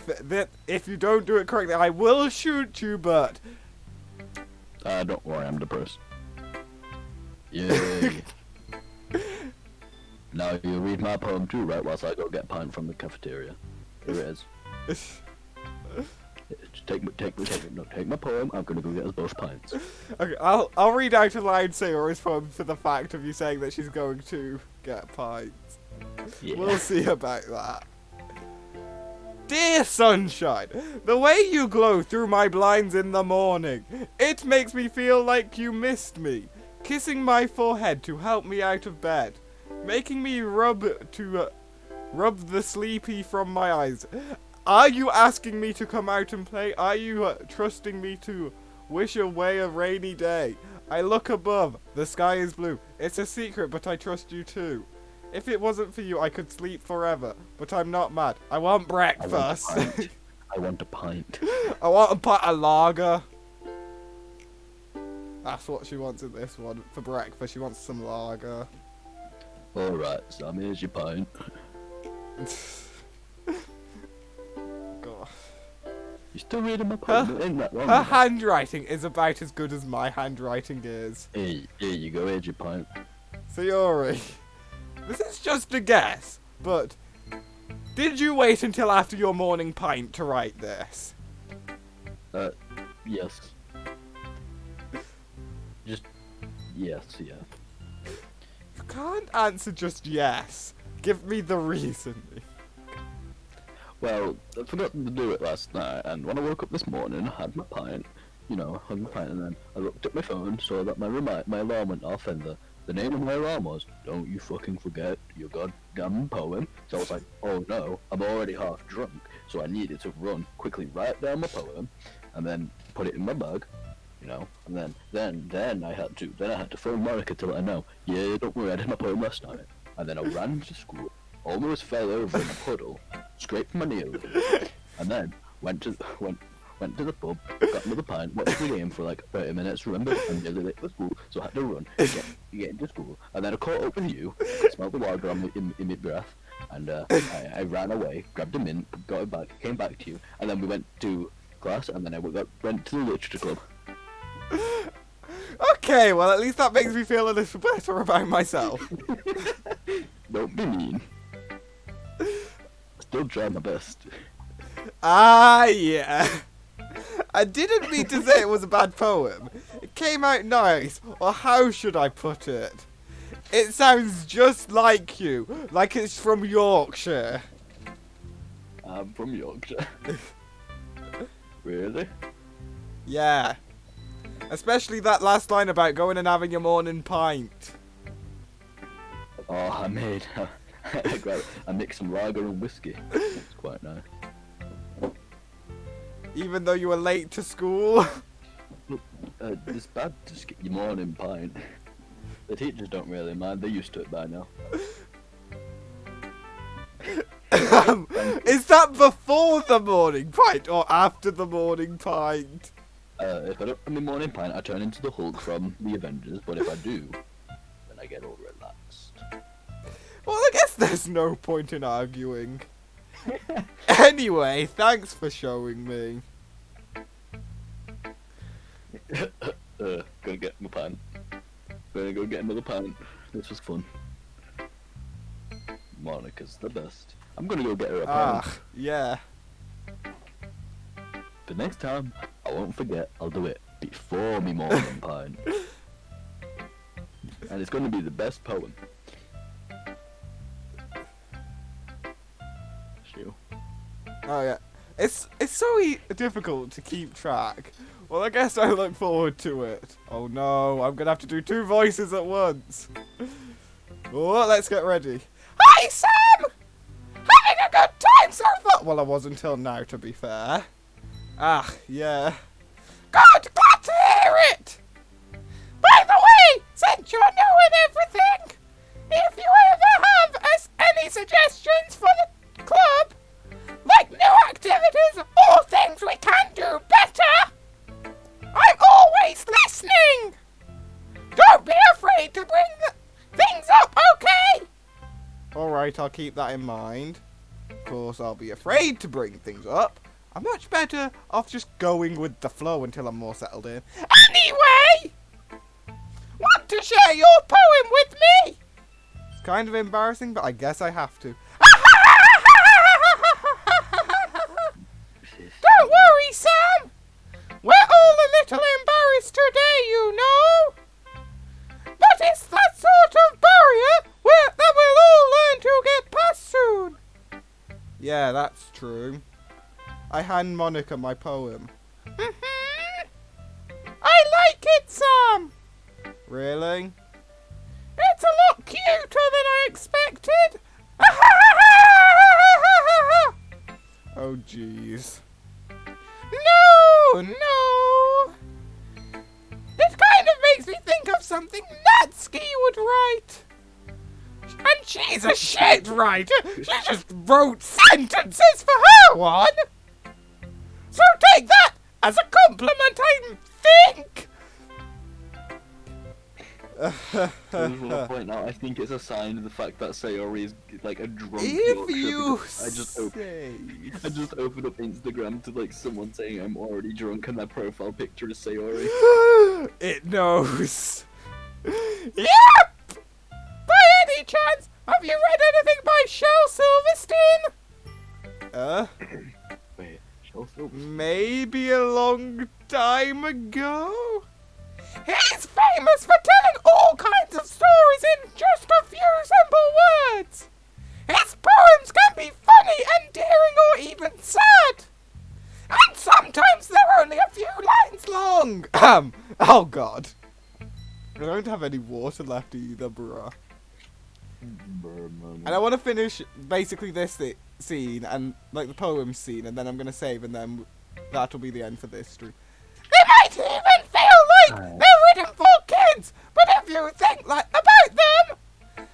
if you don't do it correctly, I will shoot you, but... Don't worry, I'm depressed. Yay. Now you read my poem too, right, whilst I go get a pint from the cafeteria. Here it is. Just take my poem, I'm gonna go get us both pints. Okay, I'll read out aloud Sayori's poem for the fact of you saying that she's going to get pints. Yeah. We'll see about that. Dear sunshine, the way you glow through my blinds in the morning, it makes me feel like you missed me. Kissing my forehead to help me out of bed, making me rub the sleepy from my eyes. Are you asking me to come out and play? Are you trusting me to wish away a rainy day? I look above, the sky is blue. It's a secret, but I trust you too. If it wasn't for you, I could sleep forever, but I'm not mad. I want breakfast. I want a pint. I want a pot of lager. That's what she wants in this one for breakfast. She wants some lager. Alright, Sam, here's your pint. God. You still reading my poem? Ain't that wrong? Her handwriting is about as good as my handwriting is. Here you go, here's your pint. Sayori, this is just a guess, but did you wait until after your morning pint to write this? Yes. Just, yes, yeah. You can't answer just yes. Give me the reason. Well, I forgot to do it last night, and when I woke up this morning, I had my pint, you know, had my pint, and then I looked at my phone, saw that my alarm went off, and the name of my alarm was, "Don't you fucking forget your goddamn poem." So I was like, oh no, I'm already half drunk, so I needed to quickly write down my poem, and then put it in my bag, you know, and then I had to phone Monica to let her know, yeah, don't worry, I did my poem last night, and then I ran to school, almost fell over in a puddle, scraped my knee over, and then went to the pub, got another pint, watched the game for like 30 minutes, remember, I'm nearly late for school, so I had to run, get into school, and then I caught up with you, smelled the water in my breath, and I ran away, grabbed a mint, got it back, came back to you, and then we went to class, and then I went to the literature club. Okay, well at least that makes me feel a little better about myself. Don't be mean. Still try my best. Ah, yeah. I didn't mean to say it was a bad poem. It came out nice, or how should I put it? It sounds just like you, like it's from Yorkshire. I'm from Yorkshire. Really? Yeah. Especially that last line about going and having your morning pint. Oh, I mixed some lager and whiskey. It's quite nice. Even though you were late to school. It's bad to skip your morning pint. The teachers don't really mind, they're used to it by now. Is that before the morning pint or after the morning pint? If I don't have my morning pint, I turn into the Hulk from the Avengers, but if I do, then I get all relaxed. Well, I guess there's no point in arguing. Anyway, thanks for showing me. Gonna get my pint. Gonna go get another pint. This was fun. Monica's the best. I'm gonna go get her a pint. Ah, yeah. But next time, I won't forget, I'll do it before me morning pint. And it's gonna be the best poem. Sure. Oh yeah. It's so difficult to keep track. Well, I guess I look forward to it. Oh no, I'm gonna have to do two voices at once. Oh, let's get ready. Hi, Sam! Having a good time so far? Well, I was until now, to be fair. Ah, yeah. Good, glad to hear it! By the way, since you're new and everything, if you ever have any suggestions for the club, like new activities or things we can do better, I'm always listening! Don't be afraid to bring things up, okay? Alright, I'll keep that in mind. Of course, I'll be afraid to bring things up. I'm much better off just going with the flow until I'm more settled in. Anyway! Want to share your poem with me? It's kind of embarrassing, but I guess I have to. Don't worry, Sam! We're all a little embarrassed today, you know. But it's that sort of barrier that we'll all learn to get past soon. Yeah, that's true. I hand Monica my poem. I like it, Sam. Really? It's a lot cuter than I expected. Oh, jeez. No. It kind of makes me think of something Natsuki would write. And she's a shit writer. She just wrote sentences for her one. So take that as a compliment, I think. I just want to point out, I think it's a sign of the fact that Sayori is like a drunk If Yorkshire, you because say... I just opened up Instagram to like someone saying I'm already drunk and their profile picture is Sayori. It knows. Yep! Have you read anything by Shel Silverstein? Wait, Shel Maybe a long time ago? He's famous for telling all kinds of stories in just a few simple words. His poems can be funny, endearing, or even sad. And sometimes they're only a few lines long. Oh god. I don't have any water left either, bruh. And I want to finish basically this scene and like the poem scene, and then I'm gonna save, and then that'll be the end for this stream. They might even feel like they're written for kids, but if you think like about them,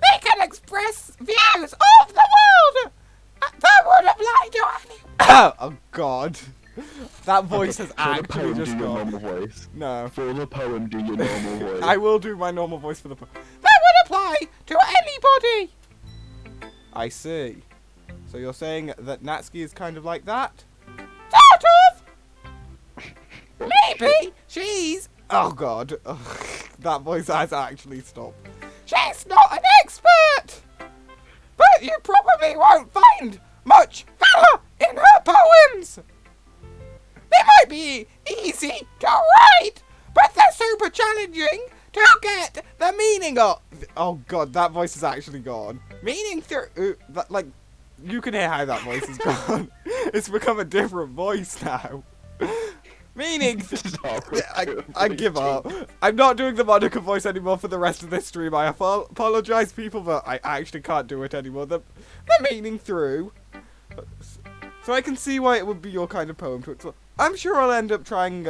they can express views of the world that would apply to any. Oh god, that voice has actually just gone. Voice. No, For the poem, do your normal voice. I will do my normal voice for the poem. That would apply to anybody. I see. So you're saying that Natsuki is kind of like that? Sort of. Maybe she's... Oh god. Ugh, that voice has actually stopped. She's not an expert! But you probably won't find much valor in her poems! They might be easy to write, but they're super challenging to get the meaning of. Oh god, that voice is actually gone. Meaning through... like, you can hear how that voice is gone. It's become a different voice now. Meaning, I give up. I'm not doing the Monica voice anymore for the rest of this stream. I apologize, people, but I actually can't do it anymore. The meaning through. So I can see why it would be your kind of poem to explore. I'm sure I'll end up trying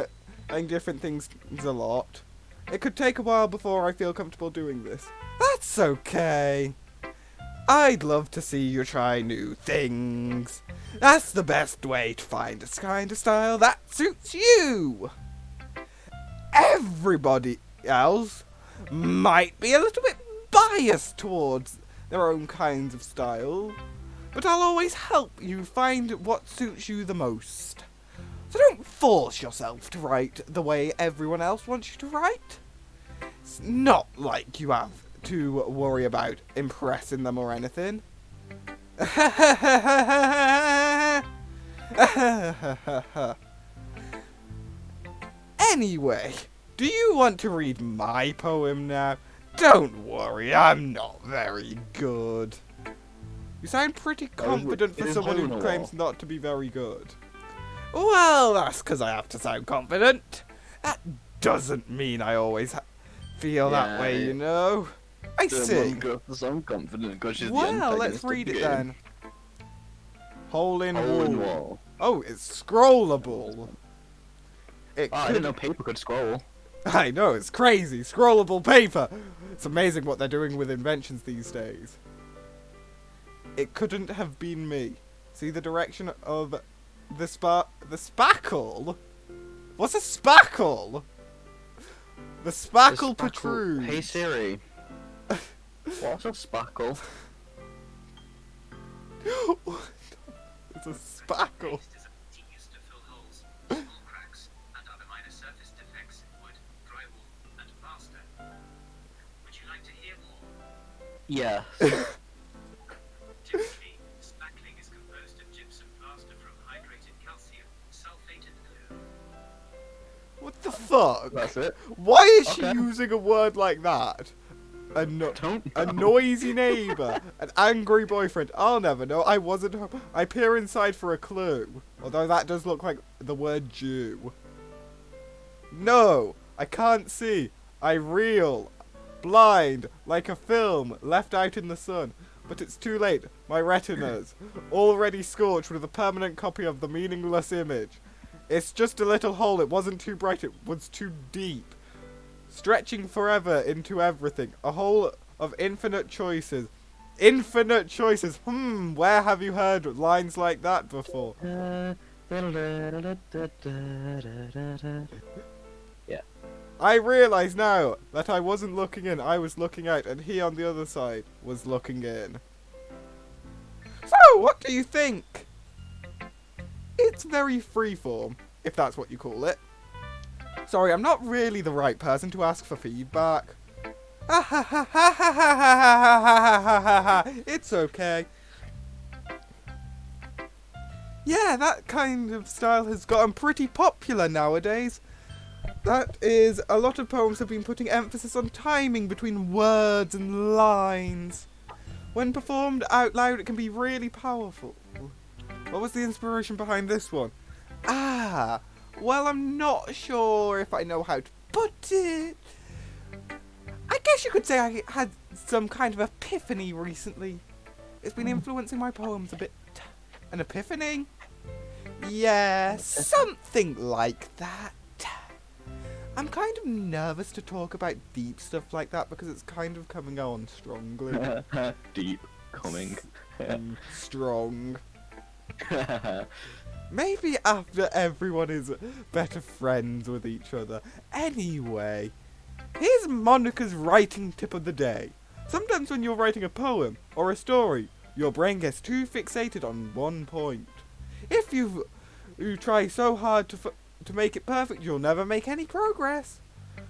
different things a lot. It could take a while before I feel comfortable doing this. That's okay. I'd love to see you try new things. That's the best way to find a kind of style that suits you. Everybody else might be a little bit biased towards their own kinds of style, but I'll always help you find what suits you the most. So don't force yourself to write the way everyone else wants you to write. It's not like you have to worry about impressing them or anything. Anyway, do you want to read my poem now? Don't worry, I'm not very good. You sound pretty confident for someone who claims not to be very good. Well, that's because I have to sound confident. That doesn't mean I always feel that way, you know. I see. I'm confident because she's well, let's read it then. Hole in Wall. wall. Oh, it's scrollable. I didn't know paper could scroll. I know, it's crazy. Scrollable paper. It's amazing what they're doing with inventions these days. It couldn't have been me. See the direction of the spackle? What's a spackle? The spackle protrudes. Hey Siri. What's a spackle? It's a spackle. Yeah. Typically, spackling is composed of gypsum plaster from hydrated calcium, sulfate and glue. What the fuck? That's it. Why is she Okay. using a word like that? A Don't know. noisy neighbour, an angry boyfriend. I'll never know. I wasn't home. I peer inside for a clue. Although that does look like the word Jew. No, I can't see. I reel. Blind, like a film, left out in the sun. But it's too late. My retinas, already scorched with a permanent copy of the meaningless image. It's just a little hole. It wasn't too bright. It was too deep. Stretching forever into everything. A hole of infinite choices. Infinite choices. Where have you heard lines like that before? Yeah. I realise now that I wasn't looking in, I was looking out, and he on the other side was looking in. So, what do you think? It's very freeform, if that's what you call it. Sorry, I'm not really the right person to ask for feedback. It's okay. Yeah, that kind of style has gotten pretty popular nowadays. That is, a lot of poems have been putting emphasis on timing between words and lines. When performed out loud, it can be really powerful. What was the inspiration behind this one? Ah, well, I'm not sure if I know how to put it. I guess you could say I had some kind of epiphany recently. It's been influencing my poems a bit. An epiphany? Yeah, something like that. I'm kind of nervous to talk about deep stuff like that because it's kind of coming on strongly. Deep coming. Strong. Maybe after everyone is better friends with each other. Anyway, here's Monica's writing tip of the day. Sometimes when you're writing a poem or a story, your brain gets too fixated on one point. If you try so hard to make it perfect, you'll never make any progress.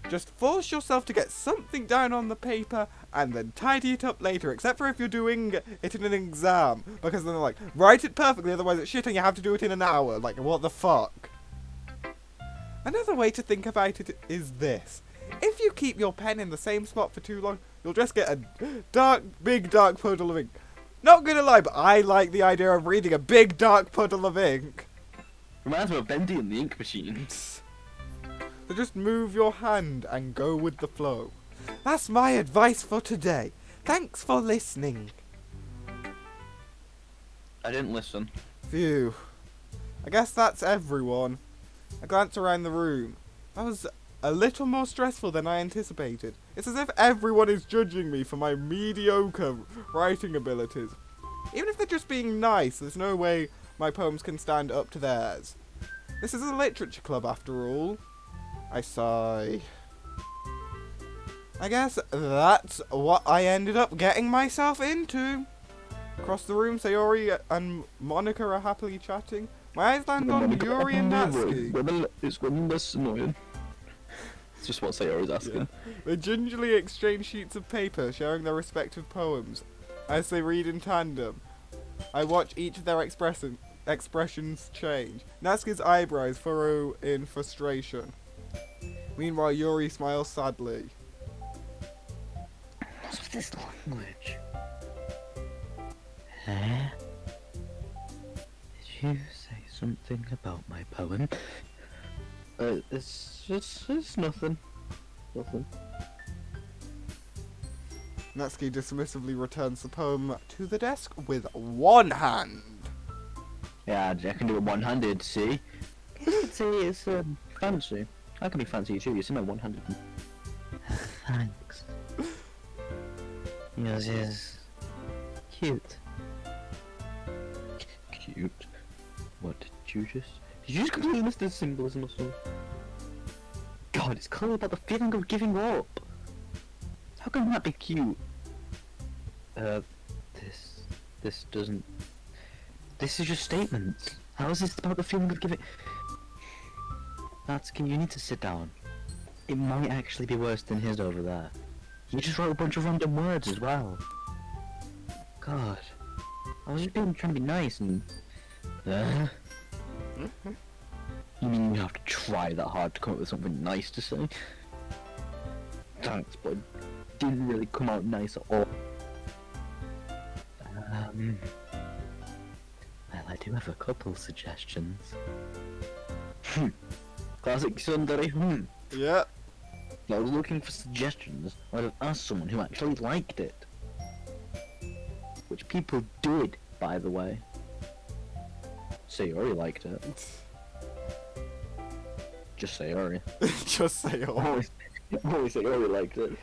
Just force yourself to get something down on the paper and then tidy it up later, except for if you're doing it in an exam, because then they're like, write it perfectly, otherwise it's shit and you have to do it in an hour. Like, what the fuck? Another way to think about it is this. If you keep your pen in the same spot for too long, you'll just get a big dark puddle of ink. Not gonna lie, but I like the idea of reading a big dark puddle of ink. Reminds me of Bendy and the Ink Machine. So just move your hand and go with the flow. That's my advice for today. Thanks for listening. I didn't listen. Phew. I guess that's everyone. I glance around the room. That was a little more stressful than I anticipated. It's as if everyone is judging me for my mediocre writing abilities. Even if they're just being nice, there's no way my poems can stand up to theirs. This is a literature club after all. I sigh. I guess that's what I ended up getting myself into. Across the room, Sayori and Monica are happily chatting. My eyes land on Yuri and Natsuki. It's one less annoying. It's just what Sayori's asking. Yeah. They gingerly exchange sheets of paper, sharing their respective poems. As they read in tandem, I watch each of their expressions change. Natsuki's eyebrows furrow in frustration. Meanwhile, Yuri smiles sadly. What's with this language? Huh? Did you say something about my poem? It's nothing. Nothing. Natsuki dismissively returns the poem to the desk with one hand. Yeah, I can do it one-handed, see? You could say it's fancy. I can be fancy too, you see my one-handed. Thanks. Yours is cute. Cute? What did you just completely miss the symbolism or something? God, it's clearly about the feeling of giving up. How can that be cute? This doesn't... This is just statements. How is this about the feeling of giving... Natsuki, you need to sit down. It might actually be worse than his over there. You just wrote a bunch of random words as well. God. I was just trying to be nice and... You mean you have to try that hard to come up with something nice to say? Thanks, but it didn't really come out nice at all. Well, I do have a couple suggestions. Classic Sundari, Yeah. If I was looking for suggestions, I would have asked someone who actually liked it. Which people did, by the way. Sayori liked it. Just Sayori. Just Sayori. Only Sayori liked it.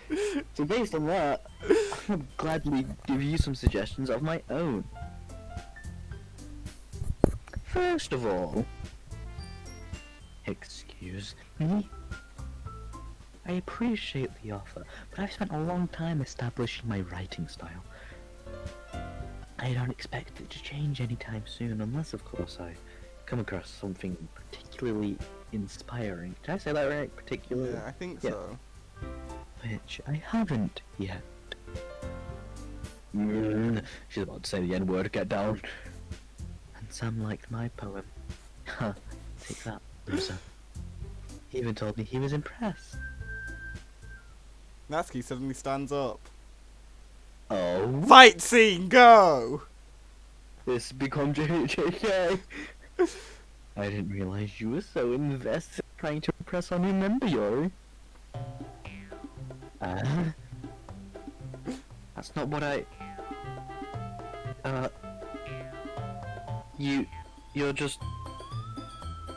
So based on that, I would gladly give you some suggestions of my own. First of all, excuse me. I appreciate the offer, but I've spent a long time establishing my writing style. I don't expect it to change anytime soon, unless of course I come across something particularly inspiring. Did I say that right? Particularly? Yeah, I think Yeah. so. which I haven't yet. She's about to say the N-word, get down. And Sam liked my poem. Huh, take that, loser. He even told me he was impressed. Natsuki suddenly stands up. Oh, Fight scene, go! this has become JJK. I didn't realize you were so invested in trying to impress on your member, Yori. That's not what I... You're just...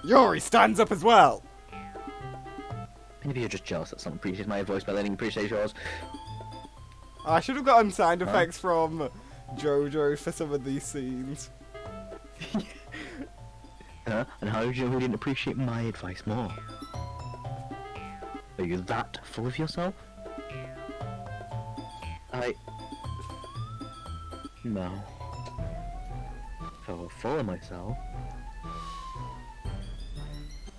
Yori stands up as well! Maybe you're just jealous that someone appreciates my voice better than you appreciate yours. I should have gotten sound effects from JoJo for some of these scenes. And how did you know who didn't appreciate my advice more? Are you that full of yourself? No. If I were full of myself,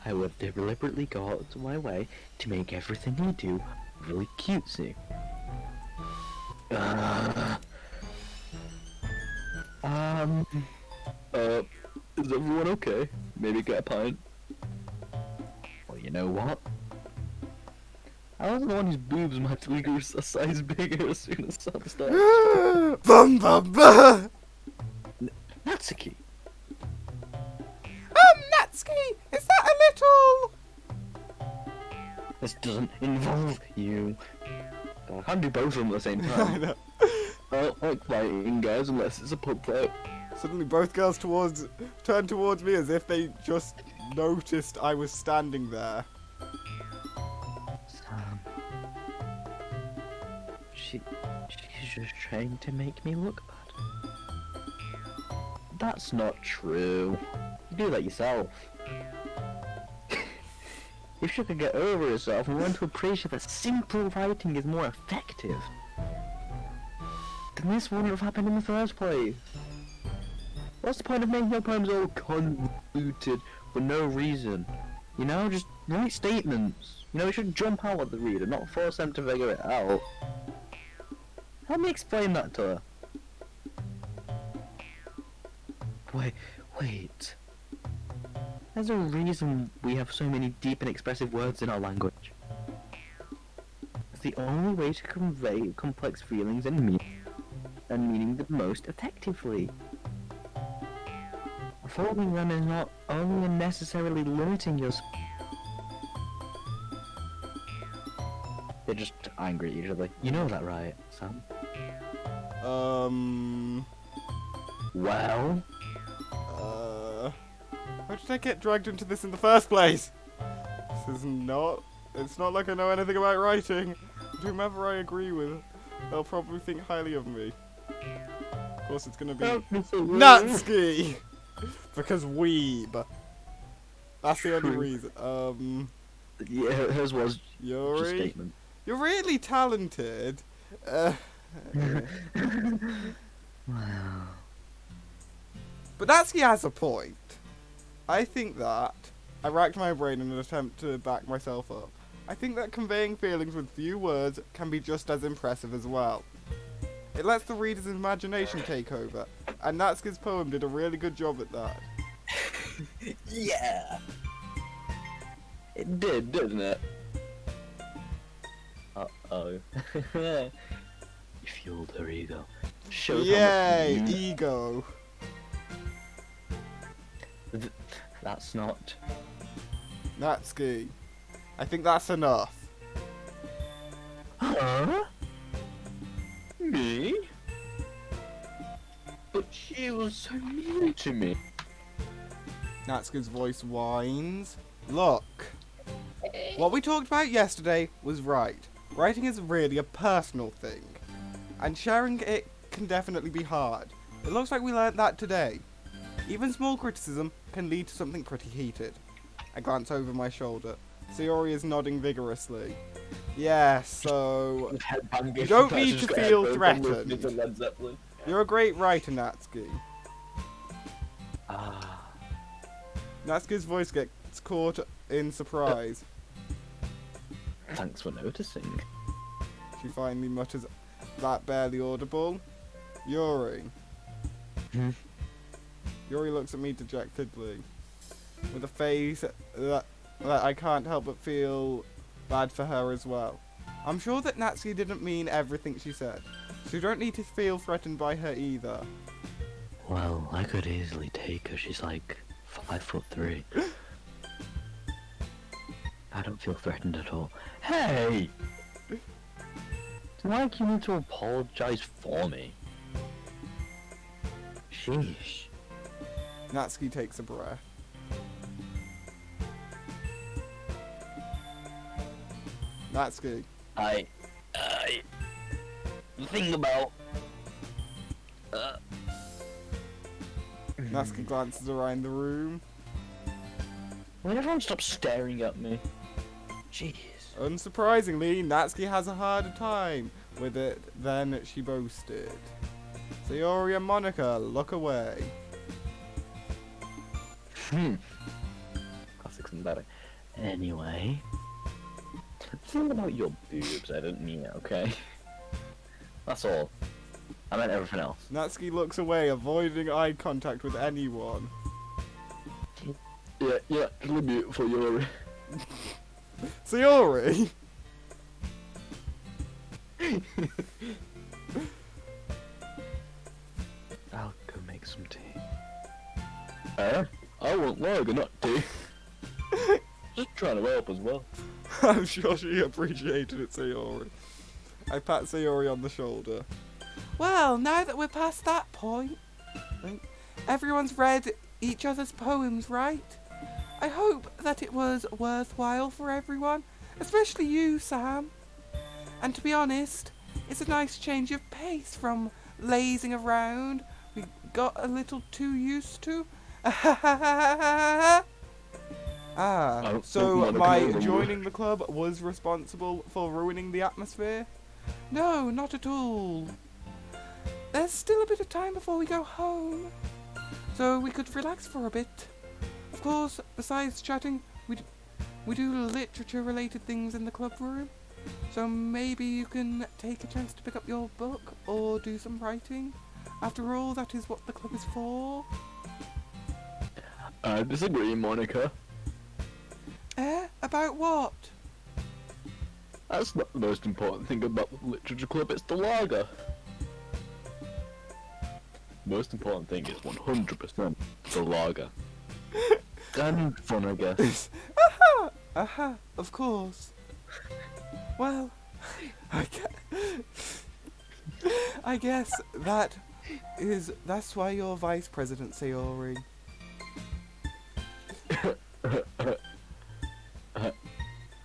I would have deliberately go out of my way to make everything I do really cutesy. Is everyone okay? Maybe get a pint? Well, you know what? I was the one whose boobs magically grew a size bigger as soon as Sam started. Bum bum bum! Natsuki! Natsuki, is that a little... This doesn't involve you. I can't do both of them at the same I time. know. I don't like fighting guys unless it's a pub fight. Suddenly both girls turned towards me as if they just noticed I was standing there. Sam. She's just trying to make me look bad. That's not true. You do that yourself. If she could get over herself and learn to appreciate that simple writing is more effective, then this wouldn't have happened in the first place. What's the point of making your poems all convoluted for no reason? You know, just write statements. You know, it should jump out at the reader, not force them to figure it out. Help me explain that to her. Wait. There's a reason we have so many deep and expressive words in our language. It's the only way to convey complex feelings and meaning the most effectively. Following them is not only unnecessarily limiting yourself. They're just angry at each other. You know that, right, Sam? Well? How did I get dragged into this in the first place? This is not... It's not like I know anything about writing. But whomever I agree with, they'll probably think highly of me. Of course it's gonna be... Natsuki! Because weeb. That's the only reason. Yeah, hers was just a Yuri, statement. you're really talented. Wow. But Natsuki has a point. I think that... I racked my brain in an attempt to back myself up. I think that conveying feelings with few words can be just as impressive as well. It lets the reader's imagination take over, and Natsuki's poem did a really good job at that. Yeah! It did, didn't it? Uh-oh. You fueled her ego. Showed Yay! how much Ego! That's not... Natsuki. I think that's enough. Huh? Me? But she was so mean to me. Natsuki's voice whines. Look. What we talked about yesterday was right. Writing is really a personal thing. And sharing it can definitely be hard. It looks like we learnt that today. Even small criticism can lead to something pretty heated. I glance over my shoulder. Sayori is nodding vigorously. Yeah, so... You don't need to feel threatened. You're a great writer, Natsuki. Natsuki's voice gets caught in surprise. Thanks for noticing. She finally mutters that barely audible. Yuri. Hmm? Yuri looks at me dejectedly, with a face that I can't help but feel bad for her as well. I'm sure that Natsuki didn't mean everything she said, so you don't need to feel threatened by her either. Well, I could easily take her. She's like 5'3". I don't feel threatened at all. Hey! It's like you need to apologize for me. Sheesh. Natsuki takes a breath. Natsuki. The thing about... Natsuki glances around the room. Will everyone stop staring at me? Jeez. Unsurprisingly, Natsuki has a harder time with it than she boasted. Sayori and Monica look away. Classics and better. Anyway. The thing about your boobs, I didn't mean it, okay? That's all. I meant everything else. Natsuki looks away, avoiding eye contact with anyone. Yeah, you're actually beautiful, Yuri. Sayori! I'll go make some tea. I want lager, not tea. Just trying to help as well. I'm sure she appreciated it, Sayori. I pat Sayori on the shoulder. Well, now that we're past that point, everyone's read each other's poems, right? I hope that it was worthwhile for everyone, especially you, Sam. And to be honest, it's a nice change of pace from lazing around we got a little too used to. So my joining the club was responsible for ruining the atmosphere? No, not at all. There's still a bit of time before we go home, so we could relax for a bit. Of course, besides chatting, we do literature-related things in the club room, so maybe you can take a chance to pick up your book or do some writing. After all, that is what the club is for. I disagree, Monica. About what? That's not the most important thing about the literature club, it's the lager. Most important thing is 100% the lager. And fun, I guess. Of course. Well, I guess that's why you're vice president, Sayori.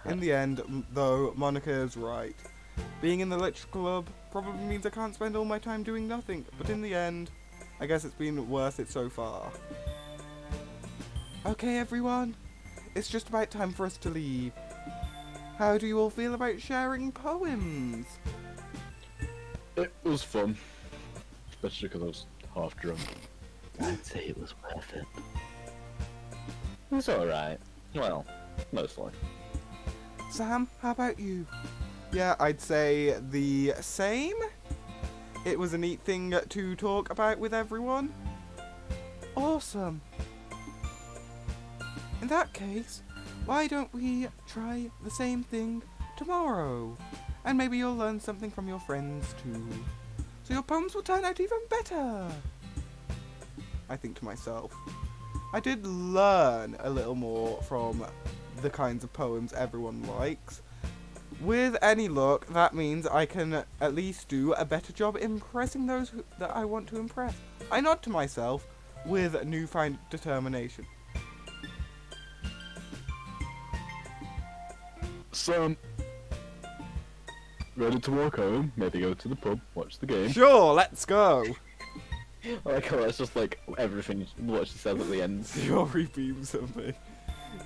In the end, though, Monica is right. Being in the literature club probably means I can't spend all my time doing nothing, but in the end, I guess it's been worth it so far. Okay, everyone, it's just about time for us to leave. How do you all feel about sharing poems? It was fun. Especially because I was half drunk. I'd say it was worth it. It was alright. Well, mostly. Sam, how about you? Yeah, I'd say the same. It was a neat thing to talk about with everyone. Awesome. In that case, why don't we try the same thing tomorrow? And maybe you'll learn something from your friends too. So your poems will turn out even better. I think to myself. I did learn a little more from the kinds of poems everyone likes. With any luck, that means I can at least do a better job impressing those that I want to impress. I nod to myself with newfound determination. So, ready to walk home? Maybe go to the pub, watch the game. Sure, let's go! I like how it's just like everything what she says at the end. Sayori beams at me.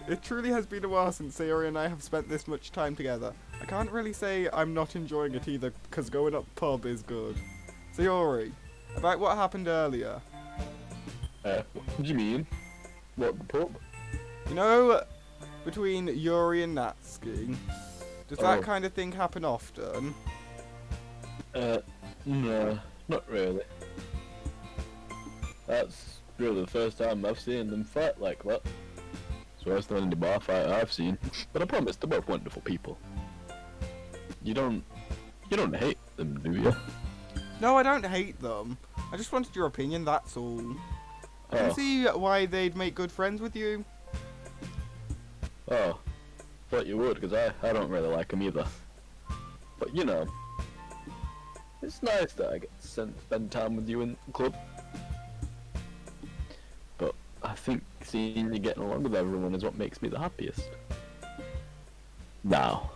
It truly has been a while since Sayori and I have spent this much time together. I can't really say I'm not enjoying it either, because going up pub is good. Sayori, about what happened earlier. What do you mean? What, the pub? You know, between Yuri and Natsuki, does that Oh. kind of thing happen often? No, not really. That's really the first time I've seen them fight like that. It's worse than any bar fight I've seen. But I promise, they're both wonderful people. You don't hate them, do you? No, I don't hate them. I just wanted your opinion, that's all. I can Oh, see why they'd make good friends with you. oh. Thought you would, because I don't really like them either. But you know, it's nice that I get to spend time with you in the club. But I think seeing you getting along with everyone is what makes me the happiest. Now,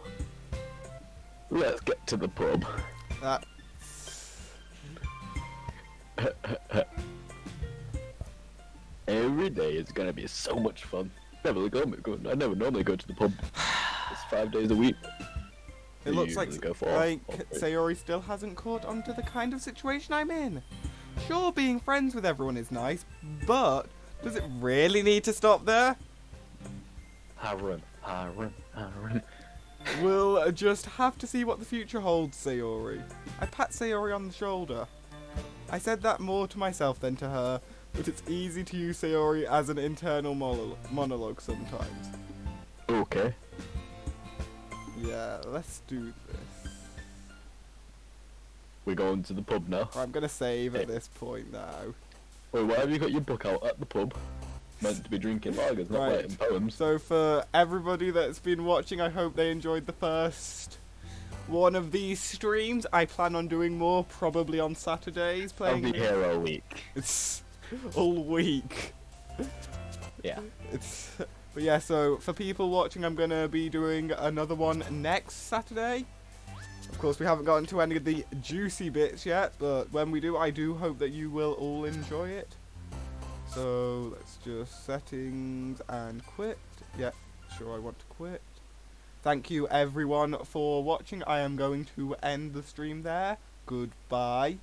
let's get to the pub. That Every day is gonna be so much fun. I never normally go to the pub. It's 5 days a week. it looks like usually go for like all three. Sayori still hasn't caught on to the kind of situation I'm in. Sure, being friends with everyone is nice, but does it really need to stop there? Harun. We'll just have to see what the future holds, Sayori. I pat Sayori on the shoulder. I said that more to myself than to her, but it's easy to use Sayori as an internal monologue sometimes. Okay. Yeah, let's do this. We're going to the pub now. I'm gonna save at this point now. Wait, why have you got your book out at the pub? Meant to be drinking lagers, not Right. writing poems. So for everybody that's been watching, I hope they enjoyed the first one of these streams. I plan on doing more, probably on Saturdays, I'll playing be here all week. It's all week. Yeah. But yeah, so for people watching, I'm gonna be doing another one next Saturday. Of course, we haven't gotten to any of the juicy bits yet, but when we do, I do hope that you will all enjoy it. So let's just settings and quit. Yeah, sure, I want to quit. Thank you everyone for watching. I am going to end the stream there. Goodbye.